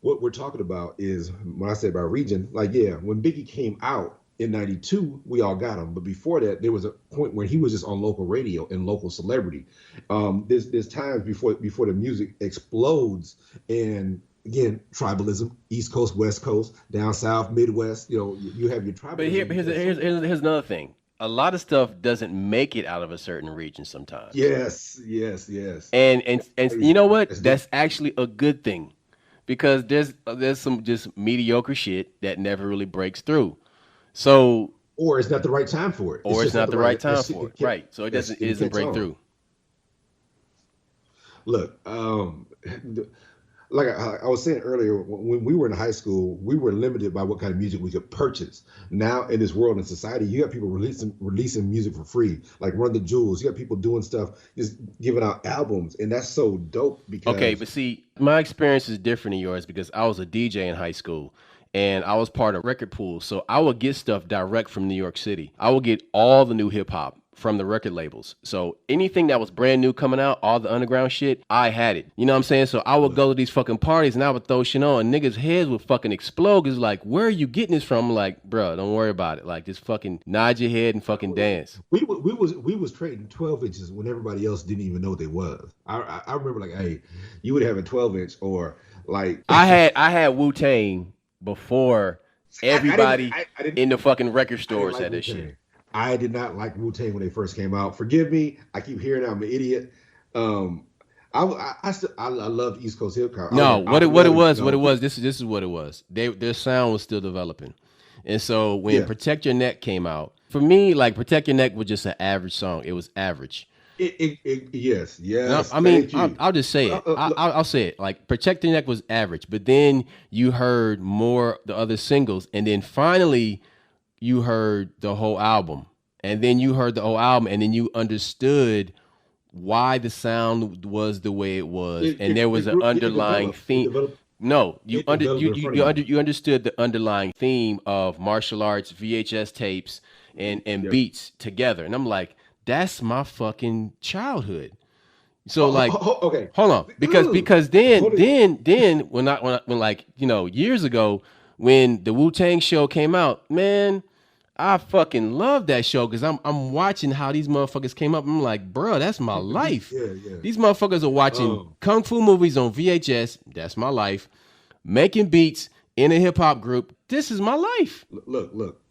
what we're talking about is when I say about region, like, yeah, when Biggie came out in 92, we all got him. But before that, there was a point where he was just on local radio and local celebrity. There's times before the music explodes and again, tribalism, East Coast, West Coast, down South, Midwest. You know, you have your But tribalism because here's another thing. A lot of stuff doesn't make it out of a certain region sometimes. yes, yes, yes. And you Crazy. know what? That's deep. That's actually a good thing because there's some just mediocre shit that never really breaks through. So Or it's not the right time for it. It's or it's just not not the the right right. time for it. Right. So it It doesn't catch break on. through. Look, like I was saying earlier, when we were in high school, we were limited by what kind of music we could purchase. Now in this world and society, you got people releasing music for free, like Run the Jewels. You got people doing stuff, just giving out albums, and that's so dope Okay, because but see, my experience is different than yours because I was a DJ in high school and I was part of record pool. So I would get stuff direct from New York City. I would get all the new hip hop from the record labels. So anything that was brand new coming out, all the underground shit, I had it. You know what I'm saying? So I would look, go to these fucking parties and I would throw shit on and niggas' heads would fucking explode. Cause like, where are you getting this from? I'm like, bro, don't worry about it. Like, just fucking nod your head and fucking dance. we was trading 12 inches when everybody else didn't even know what they was. I remember like, hey, you would have a 12 inch or like I had Wu Tang before I didn't. Everybody I didn't. in the fucking record I didn't stores like had Wu that shit. Tang. I did not like Wu Tang when they first came out. Forgive me. I keep hearing I'm an idiot. Um, I love East Coast hip hop. I was No, like, what it was. This is what it was. Their sound was still developing, and so when yeah. Protect Your Neck came out, for me, like Protect Your Neck was just an average song. It was average. Yes, And yes. I mean, Thank you. I'll just say it. Look, I'll say it. Like Protect Your Neck was average, but then you heard more the other singles, and then finally you heard the whole album, and then you heard the whole album, and then you understood why the sound was the way it was, and there was it an grew. It underlying developed. It theme. developed. No, It developed in front of you. you understood the underlying theme of martial arts, VHS tapes, and Yep. beats together, and I'm like, that's my fucking childhood. So like, Okay. hold on, Ooh. because Hold it. then when like years ago when the Wu Tang show came out, man, I fucking love that show because I'm watching how these motherfuckers came up. I'm like, bro, that's my The beat. life. Yeah, yeah. These motherfuckers are watching Um. kung fu movies on VHS. That's my life. Making beats in a hip hop group. This is my life. Look.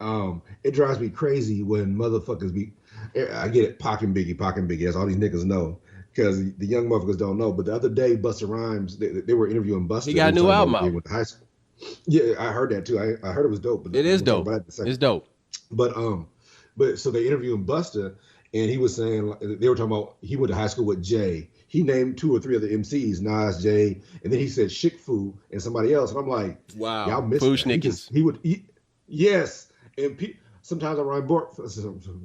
It drives me crazy when motherfuckers be. I get it. Pac and Biggie, Pac and Biggie. That's all these niggas know because the young motherfuckers don't know. But the other day, Busta Rhymes, they were interviewing He Busta. got They a were new talking about album when they out. went to high school. Yeah, I heard that too. I heard it was dope, but It is we'll talk dope. about that in a second. It's dope. But so they interviewed Busta, and he was saying they were talking about he went to high school with Jay. He named two or three other MCs, Nas, Jay, and then he said Shik Fu and somebody else. And I'm like, y'all Wow. missed that. Fushnikins. Yes. And sometimes I rhyme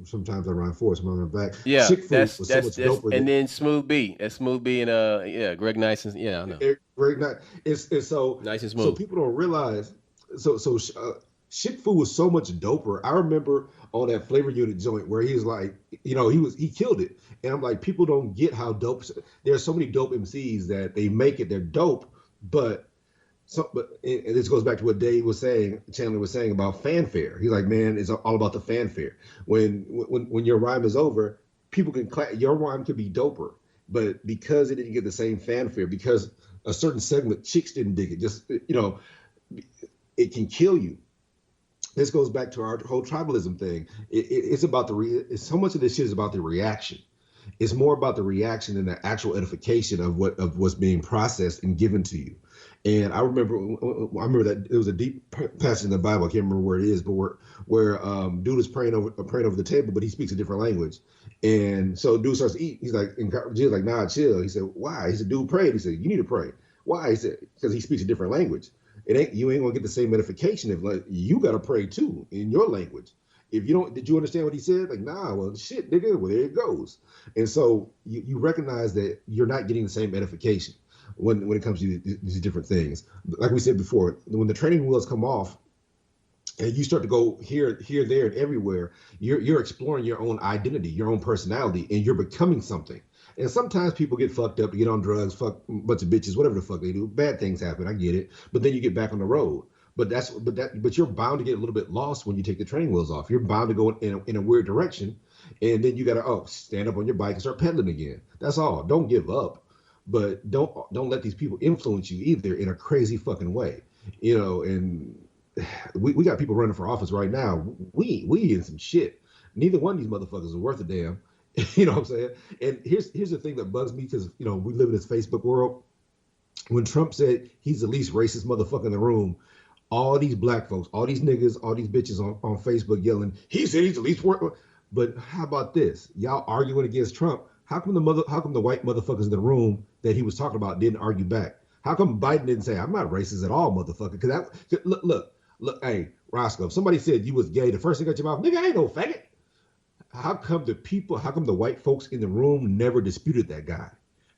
sometimes I rhyme forward, sometimes I rhyme back. Yeah, Shik Fu was so much that's doper and than then Smooth B. That's Smooth B and yeah, Greg Nice and yeah, I know. Greg Knight. It's Nice and so smooth. people don't realize. Shik Fu was so much doper. I remember on that Flavor Unit joint where he was like, he killed it, and I'm like, people don't get how dope. There's so many dope MCs that they make it. They're dope, but and this goes back to what Dave was saying, Chandler was saying about fanfare. He's like, man, it's all about the fanfare. When your rhyme is over, people can your rhyme could be doper, but because it didn't get the same fanfare, because a certain segment chicks didn't dig it, just it can kill you. This goes back to our whole tribalism thing. It's about so much of this shit is about the reaction. It's more about the reaction than the actual edification of what's being processed and given to you. And I remember that it was a deep passage in the Bible. I can't remember where it is, but where dude is praying over the table, but he speaks a different language. And so dude starts to eat. He's like, and Jesus like, nah, chill. He said, why? He said, dude prayed. He said, you need to pray. Why? He said, because he speaks a different language. You ain't gonna get the same edification if like you gotta pray too in your language. If you don't, did you understand what he said? Like, nah, well, shit, nigga, well, there it goes. And so you recognize that you're not getting the same edification when it comes to these different things. Like we said before, when the training wheels come off and you start to go here, there, and everywhere, you're exploring your own identity, your own personality, and you're becoming something. And sometimes people get fucked up, get on drugs, fuck a bunch of bitches, whatever the fuck they do. Bad things happen, I get it. But then you get back on the road. But you're bound to get a little bit lost when you take the training wheels off. You're bound to go in a weird direction, and then you gotta stand up on your bike and start pedaling again. That's all. Don't give up, but don't let these people influence you either in a crazy fucking way. And we got people running for office right now. We in some shit. Neither one of these motherfuckers is worth a damn. You know what I'm saying? And here's the thing that bugs me because we live in this Facebook world. When Trump said he's the least racist motherfucker in the room, all these black folks, all these niggas, all these bitches on Facebook yelling, he said he's the least worst. But how about this? Y'all arguing against Trump. How come the white motherfuckers in the room that he was talking about didn't argue back? How come Biden didn't say, I'm not racist at all, motherfucker? Because look, hey, Roscoe, if somebody said you was gay, the first thing out your mouth, nigga, I ain't no faggot. How come the white folks in the room never disputed that guy?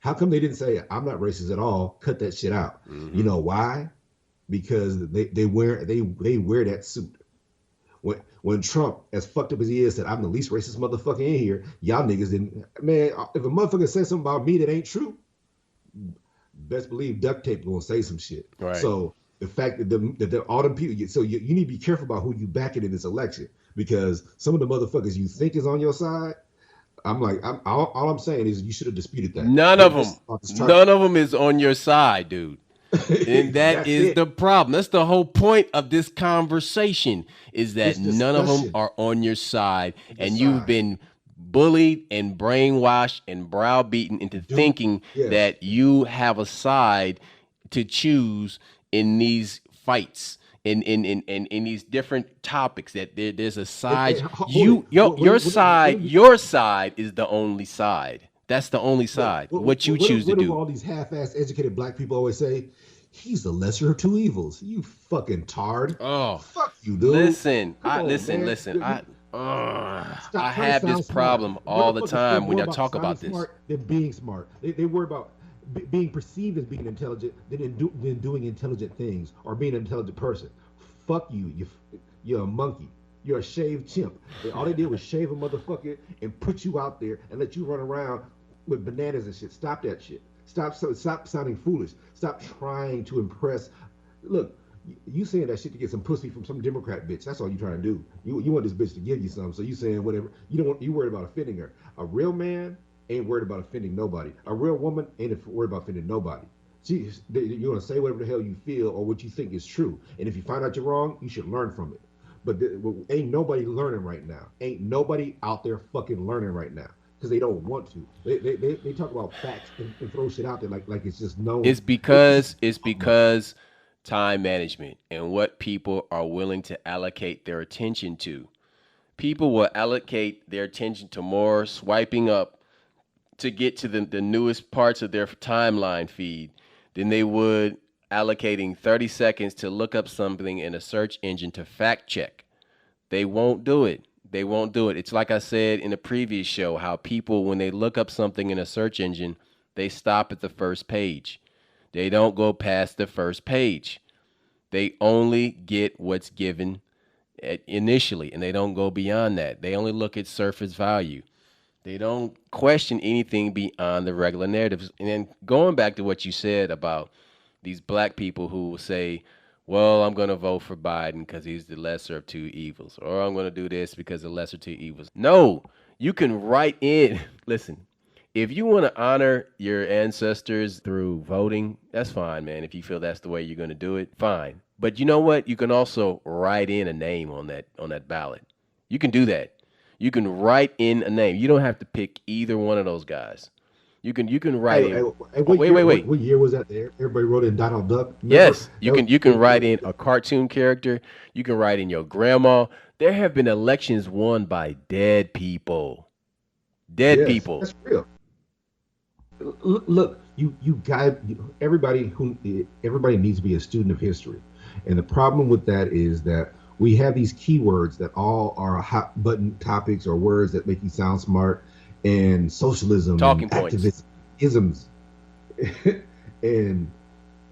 How come they didn't say, I'm not racist at all, cut that shit out? Mm-hmm. You know why? Because they wear that suit. When Trump, as fucked up as he is, said, I'm the least racist motherfucker in here, y'all niggas didn't. Man, if a motherfucker says something about me that ain't true, best believe duct tape gonna say some shit. Right. So the fact that all them people, so you need to be careful about who you backing in this election because some of the motherfuckers you think is on your side, all I'm saying is you should have disputed that. None of them. Let's try. None of them is on your side, dude. And that That's is it. the problem. That's the whole point of this conversation is that It's none of them discussion. are on your side Your and you've side. been bullied and brainwashed and browbeaten into Do thinking yes. that you have a side to choose in these fights in these different topics that there's a side Hold it. your side is the only side. That's the only Look, side. What you choose to what do do. all these half-ass educated black people always say? He's the lesser of two evils. You fucking tard. Oh, Fuck you, dude. listen, Come on, man. listen. I Stop trying to have this sound smart. problem all the Motherfuckers care time when more I about talk sounding about this. smart than being smart. They worry about being perceived as being intelligent than doing intelligent things or being an intelligent person. Fuck you. You're a monkey. You're a shaved chimp. All they did was shave a motherfucker and put you out there and let you run around with bananas and shit. Stop that shit. Stop sounding foolish. Stop trying to impress. Look, you saying that shit to get some pussy from some Democrat bitch. That's all you trying to do. You want this bitch to give you something. So you saying whatever. You don't want. You worried about offending her. A real man ain't worried about offending nobody. A real woman ain't worried about offending nobody. You're gonna say whatever the hell you feel or what you think is true. And if you find out you're wrong, you should learn from it. But ain't nobody learning right now. Ain't nobody out there fucking learning right now because they don't want to. They talk about facts and throw shit out there like it's just known. It's It's dogma. because time management and what people are willing to allocate their attention to. People will allocate their attention to more swiping up to get to the newest parts of their timeline feed than they would allocating 30 seconds to look up something in a search engine to fact check. They won't do it. They won't do it. It's like I said in the previous show how people, when they look up something in a search engine, they stop at the first page. They don't go past the first page. They only get what's given initially, and they don't go beyond that. They only look at surface value. They don't question anything beyond the regular narratives. And then going back to what you said about these black people who will say, well, I'm going to vote for Biden because he's the lesser of two evils, or I'm going to do this because the lesser of two evils. No, you can write in, listen, if you want to honor your ancestors through voting, that's fine, man. If you feel that's the way you're going to do it, fine. But you know what? You can also write in a name on that ballot. You can do that. You can write in a name. You don't have to pick either one of those guys. You can write Hey, in. Oh, what year? wait. What year was that? There, everybody wrote in Donald Duck. Remember Yes, that was you can write in a cartoon character. You can write in your grandma. There have been elections won by dead people. Dead yes, people. that's real. Look, everybody needs to be a student of history, and the problem with that is that we have these keywords that all are hot button topics or words that make you sound smart, and socialism and Talking points. activism isms, and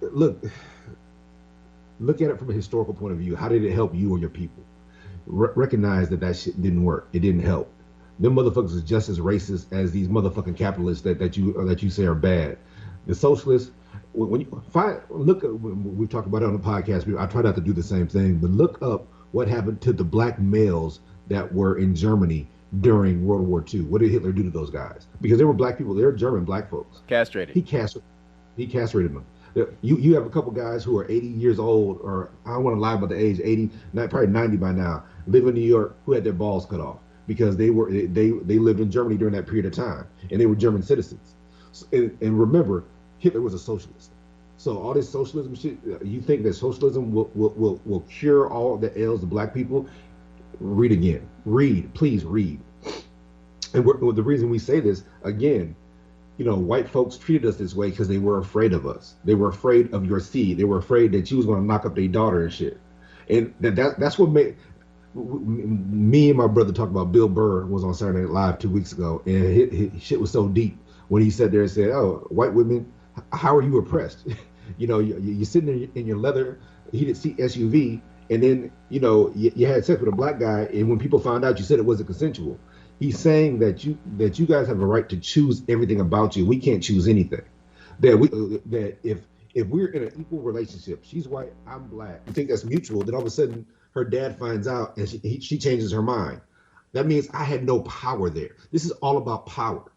look, look at it from a historical point of view. How did it help you or your people? Recognize that shit didn't work. It didn't help. Them motherfuckers is just as racist as these motherfucking capitalists that you say are bad. The socialists, when you find look, we've talked about it on the podcast. I try not to do the same thing, but look up what happened to the black males that were in Germany during World War II. What did Hitler do to those guys? Because they were black people. They were German black folks. Castrated. He castrated. He castrated them. You have a couple guys who are 80 years old, or I don't want to lie about the age, 80, probably 90 by now, live in New York, who had their balls cut off because they lived in Germany during that period of time, and they were German citizens. So, and remember, Hitler was a socialist. So all this socialism shit, you think that socialism will cure all the ills of black people? Read again. Read, please read. And the reason we say this again, white folks treated us this way because they were afraid of us. They were afraid of your seed. They were afraid that you was going to knock up their daughter and shit. And that's what made me and my brother talked about. Bill Burr was on Saturday Night Live 2 weeks ago, and his shit was so deep when he sat there and said, "Oh, white women, how are you oppressed? You're sitting in your leather heated seat SUV, and then you had sex with a black guy, and when people found out, you said it wasn't consensual." He's saying that you guys have a right to choose everything about you. We can't choose anything. That if we're in an equal relationship, she's white, I'm black. You think that's mutual? Then all of a sudden, her dad finds out, and she changes her mind. That means I had no power there. This is all about power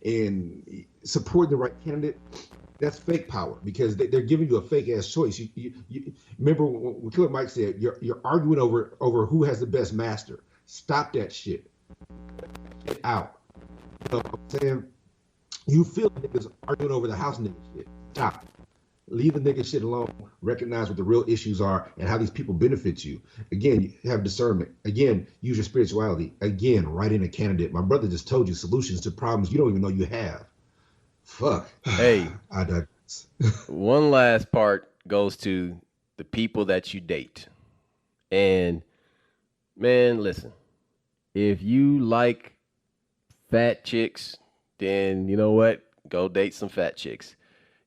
and supporting the right candidate. That's fake power because they're giving you a fake ass choice. You remember when Killer Mike said you're arguing over who has the best master. Stop that shit. Get out. You know what I'm saying? You feel niggas arguing over the house nigga shit. Stop. Leave the nigga shit alone. Recognize what the real issues are and how these people benefit you. Again, you have discernment. Again, use your spirituality. Again, write in a candidate. My brother just told you solutions to problems you don't even know you have. Fuck. Hey, I digress. one last part goes to the people that you date. And man, listen, if you like fat chicks, then you know what? Go date some fat chicks.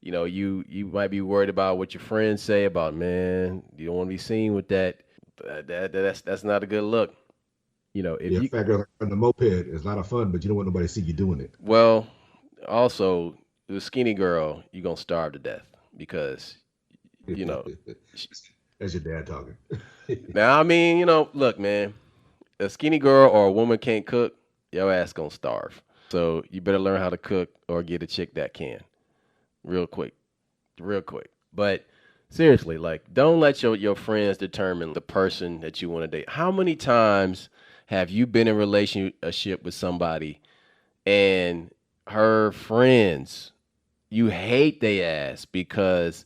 You might be worried about what your friends say about, man. You don't want to be seen with that. That's not a good look. If Yeah, you fat girl on the moped is a lot of fun, but you don't want nobody to see you doing it. well, also the skinny girl, you're gonna starve to death because you know. sh- That's your dad talking. Now, I mean, look, man, a skinny girl or a woman can't cook, your ass gonna starve. So you better learn how to cook or get a chick that can, real quick, real quick. But seriously, like, don't let your friends determine the person that you want to date. How many times have you been in a relationship with somebody and her friends, you hate they ass because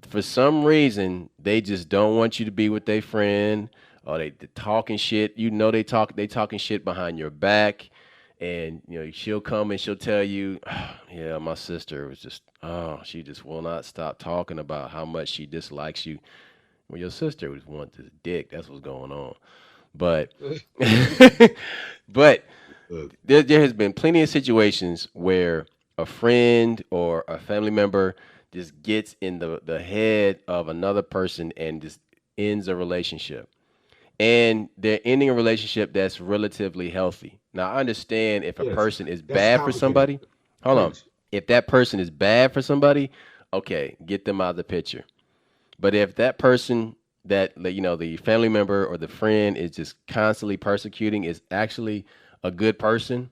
for some reason they just don't want you to be with their friend, or they talking shit. They talking shit behind your back, and she'll come and she'll tell you, yeah, my sister was just, oh, she just will not stop talking about how much she dislikes you. Well, your sister was want this dick. That's what's going on. But but Look, there has been plenty of situations where a friend or a family member just gets in the head of another person and just ends a relationship. And they're ending a relationship that's relatively healthy. Now, I understand if a yes, person is that's bad for complicated. somebody. Hold on. Preach. If that person is bad for somebody, okay, get them out of the picture. But if that person the family member or the friend is just constantly persecuting is actually a good person,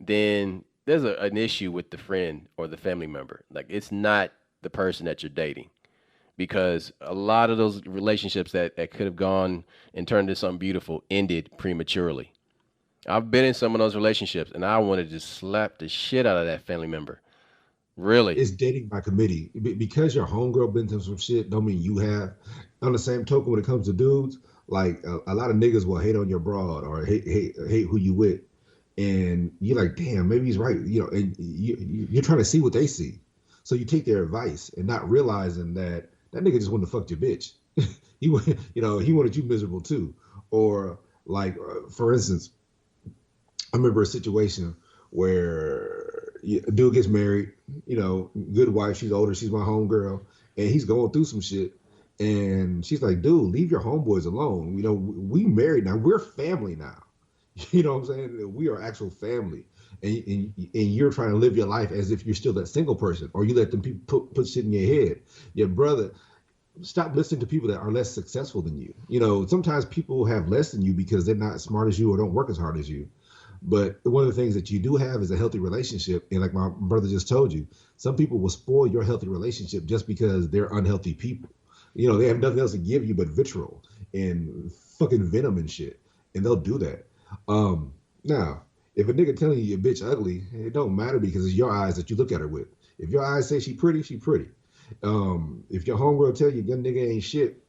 then there's an issue with the friend or the family member. Like, it's not the person that you're dating, because a lot of those relationships that could have gone and turned into something beautiful ended prematurely. I've been in some of those relationships and I wanted to just slap the shit out of that family member. Really. It's dating by committee. Because your homegirl been through some shit, don't mean you have. On the same token, when it comes to dudes, like a lot of niggas will hate on your broad or hate who you with, and you're like, damn, maybe he's right. And you're trying to see what they see, so you take their advice and not realizing that that nigga just wanted to fuck your bitch. He wanted you miserable too, or like for instance, I remember a situation where a dude gets married, good wife, she's older, she's my homegirl, and he's going through some shit. And she's like, dude, leave your homeboys alone. We married now. We're family now. You know what I'm saying? We are actual family. And you're trying to live your life as if you're still that single person, or you let them people put shit in your head. Your brother, stop listening to people that are less successful than you. Sometimes people have less than you because they're not as smart as you or don't work as hard as you. But one of the things that you do have is a healthy relationship. And like my brother just told you, some people will spoil your healthy relationship just because they're unhealthy people. They have nothing else to give you but vitriol and fucking venom and shit. And they'll do that. Now, if a nigga telling you your bitch ugly, it don't matter because it's your eyes that you look at her with. If your eyes say she pretty, she pretty. If your homegirl tell you your nigga ain't shit,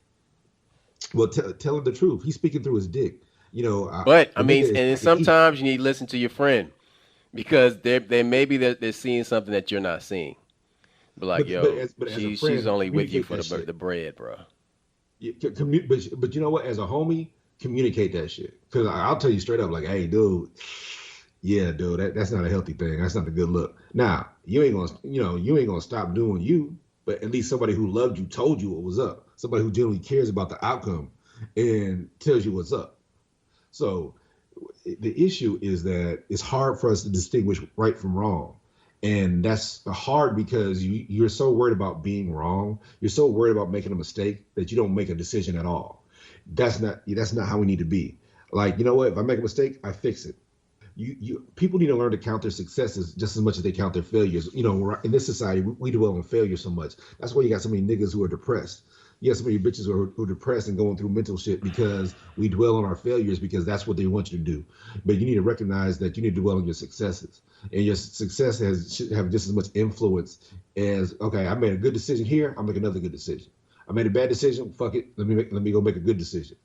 well, tell her the truth. He's speaking through his dick. But I The mean, nigga is and not an idiot. sometimes you need to listen to your friend, because they maybe they're seeing something that you're not seeing. But like, yo, But as a she's friend, only with you communicate for that the shit. bread, bro. But you know what? As a homie, communicate that shit. Because I'll tell you straight up, like, hey, dude, yeah, dude, that's not a healthy thing. That's not a good look. Now, you ain't gonna stop doing you. But at least somebody who loved you told you what was up. Somebody who genuinely cares about the outcome and tells you what's up. So the issue is that it's hard for us to distinguish right from wrong. And that's hard because you're so worried about being wrong. You're so worried about making a mistake that you don't make a decision at all. That's not how we need to be. Like, you know what? If I make a mistake, I fix it. you people need to learn to count their successes just as much as they count their failures. In this society, we dwell on failure so much. That's why you got so many niggas who are depressed. You got so many bitches who are depressed and going through mental shit because we dwell on our failures because that's what they want you to do. But you need to recognize that you need to dwell on your successes, and your success should have just as much influence as, okay, I made a good decision here, I'll make another good decision. I made a bad decision, fuck it, let me go make a good decision.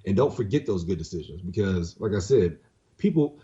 And don't forget those good decisions because, like I said, people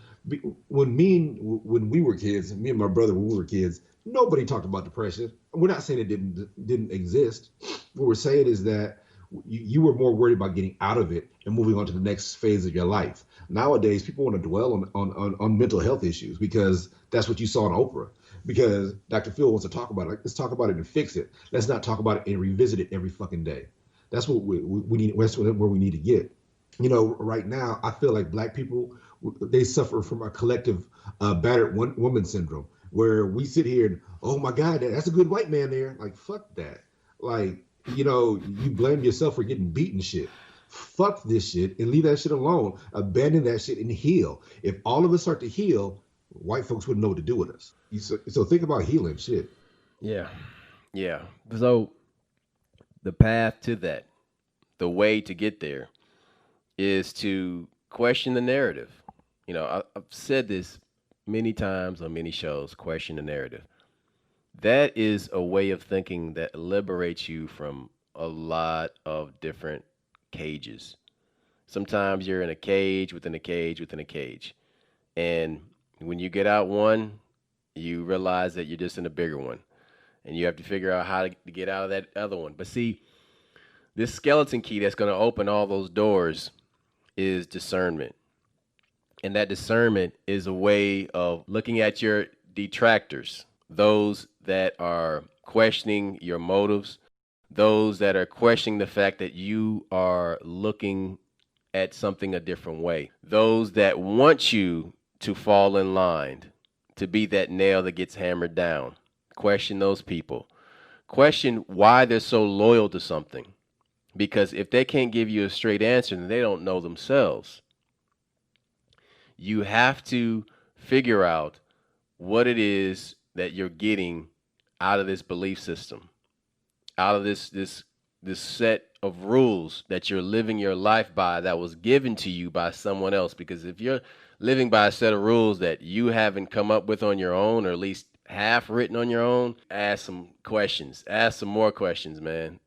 when we were kids, me and my brother when we were kids, nobody talked about depression. We're not saying it didn't exist. What we're saying is that you were more worried about getting out of it and moving on to the next phase of your life. Nowadays, people want to dwell on mental health issues because that's what you saw on Oprah. Because Dr. Phil wants to talk about it. Like, let's talk about it and fix it. Let's not talk about it and revisit it every fucking day. That's what we need. That's where we need to get. Right now, I feel like black people, they suffer from a collective battered woman syndrome, where we sit here and, oh my God, that's a good white man there. Like, fuck that. Like, you blame yourself for getting beaten shit. Fuck this shit and leave that shit alone. Abandon that shit and heal. If all of us start to heal, white folks wouldn't know what to do with us. So think about healing shit. Yeah. Yeah. So the path to that, the way to get there is to question the narrative. I've said this many times on many shows, question the narrative. That is a way of thinking that liberates you from a lot of different cages. Sometimes you're in a cage within a cage within a cage. And when you get out one, you realize that you're just in a bigger one. And you have to figure out how to get out of that other one. But see, this skeleton key that's going to open all those doors is discernment. And that discernment is a way of looking at your detractors, those that are questioning your motives, those that are questioning the fact that you are looking at something a different way, those that want you to fall in line, to be that nail that gets hammered down. Question those people. Question why they're so loyal to something. Because if they can't give you a straight answer, then they don't know themselves. You have to figure out what it is that you're getting out of this belief system, out of this set of rules that you're living your life by that was given to you by someone else. Because if you're living by a set of rules that you haven't come up with on your own, or at least half written on your own, ask some questions. Ask some more questions, man.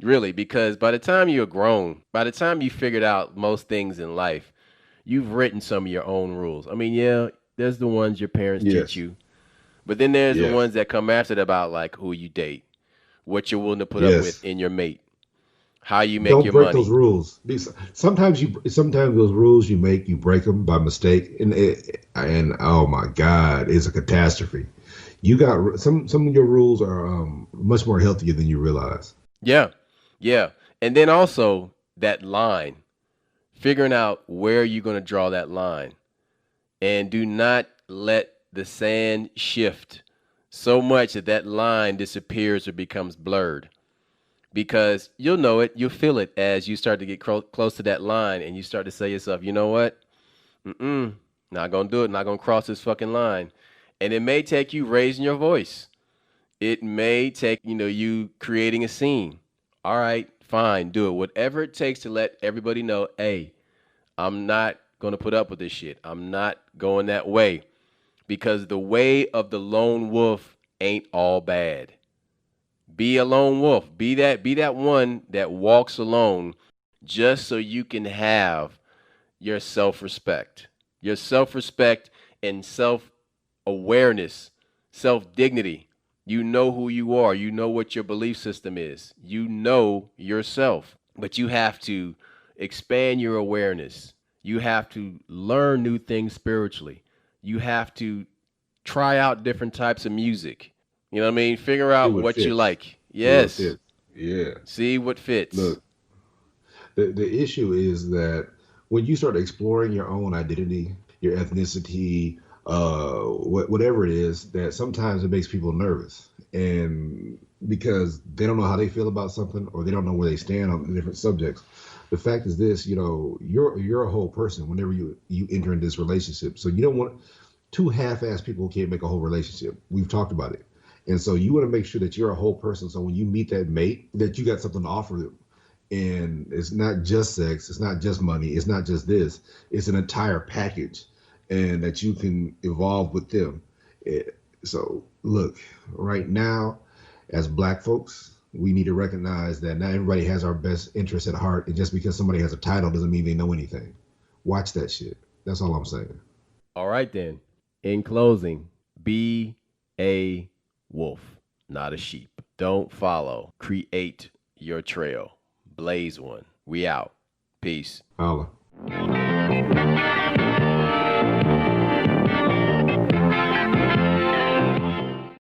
Really, because by the time you're grown, by the time you figured out most things in life, you've written some of your own rules. I mean, yeah, there's the ones your parents teach Yes. you, but then there's the Yes. ones that come after that about like who you date, what you're willing to put up with Yes. in your mate, how you make Don't your break those money. rules. Because sometimes those rules you make, you break them by mistake, and oh my God, it's a catastrophe. You got some of your rules are much more healthier than you realize. Yeah, yeah. And then also that line, figuring out where you're going to draw that line. And do not let the sand shift so much that that line disappears or becomes blurred. Because you'll know it, you'll feel it as you start to get close to that line and you start to say to yourself, you know what? Mm-mm, not going to do it, not going to cross this fucking line. And it may take you raising your voice. It may take, you creating a scene. All right, fine, do it. Whatever it takes to let everybody know, hey, I'm not going to put up with this shit. I'm not going that way. Because the way of the lone wolf ain't all bad. Be a lone wolf. Be that one that walks alone just so you can have your self-respect. Your self-respect and self-awareness, self-dignity. You know who you are. You know what your belief system is. You know yourself. But you have to expand your awareness. You have to learn new things spiritually. You have to try out different types of music. You know what I mean? Figure See out what what you fits. like. See what Yes. fits. Yeah. See what fits. Look, the issue is that when you start exploring your own identity, your ethnicity, whatever it is, that sometimes it makes people nervous. And because they don't know how they feel about something, or they don't know where they stand on the different subjects. The fact is this, you're a whole person whenever you enter in this relationship. So you don't want two half-assed people who can't make a whole relationship. We've talked about it. And so you want to make sure that you're a whole person. So when you meet that mate, that you got something to offer them. And it's not just sex, it's not just money, it's not just this. It's an entire package, and that you can evolve with them. Eh, So look, right now, as black folks, we need to recognize that not everybody has our best interests at heart, and just because somebody has a title doesn't mean they know anything. Watch that shit. That's all I'm saying. All right, then. In closing, be a wolf, not a sheep. Don't follow. Create your trail. Blaze one. We out. Peace. Holla.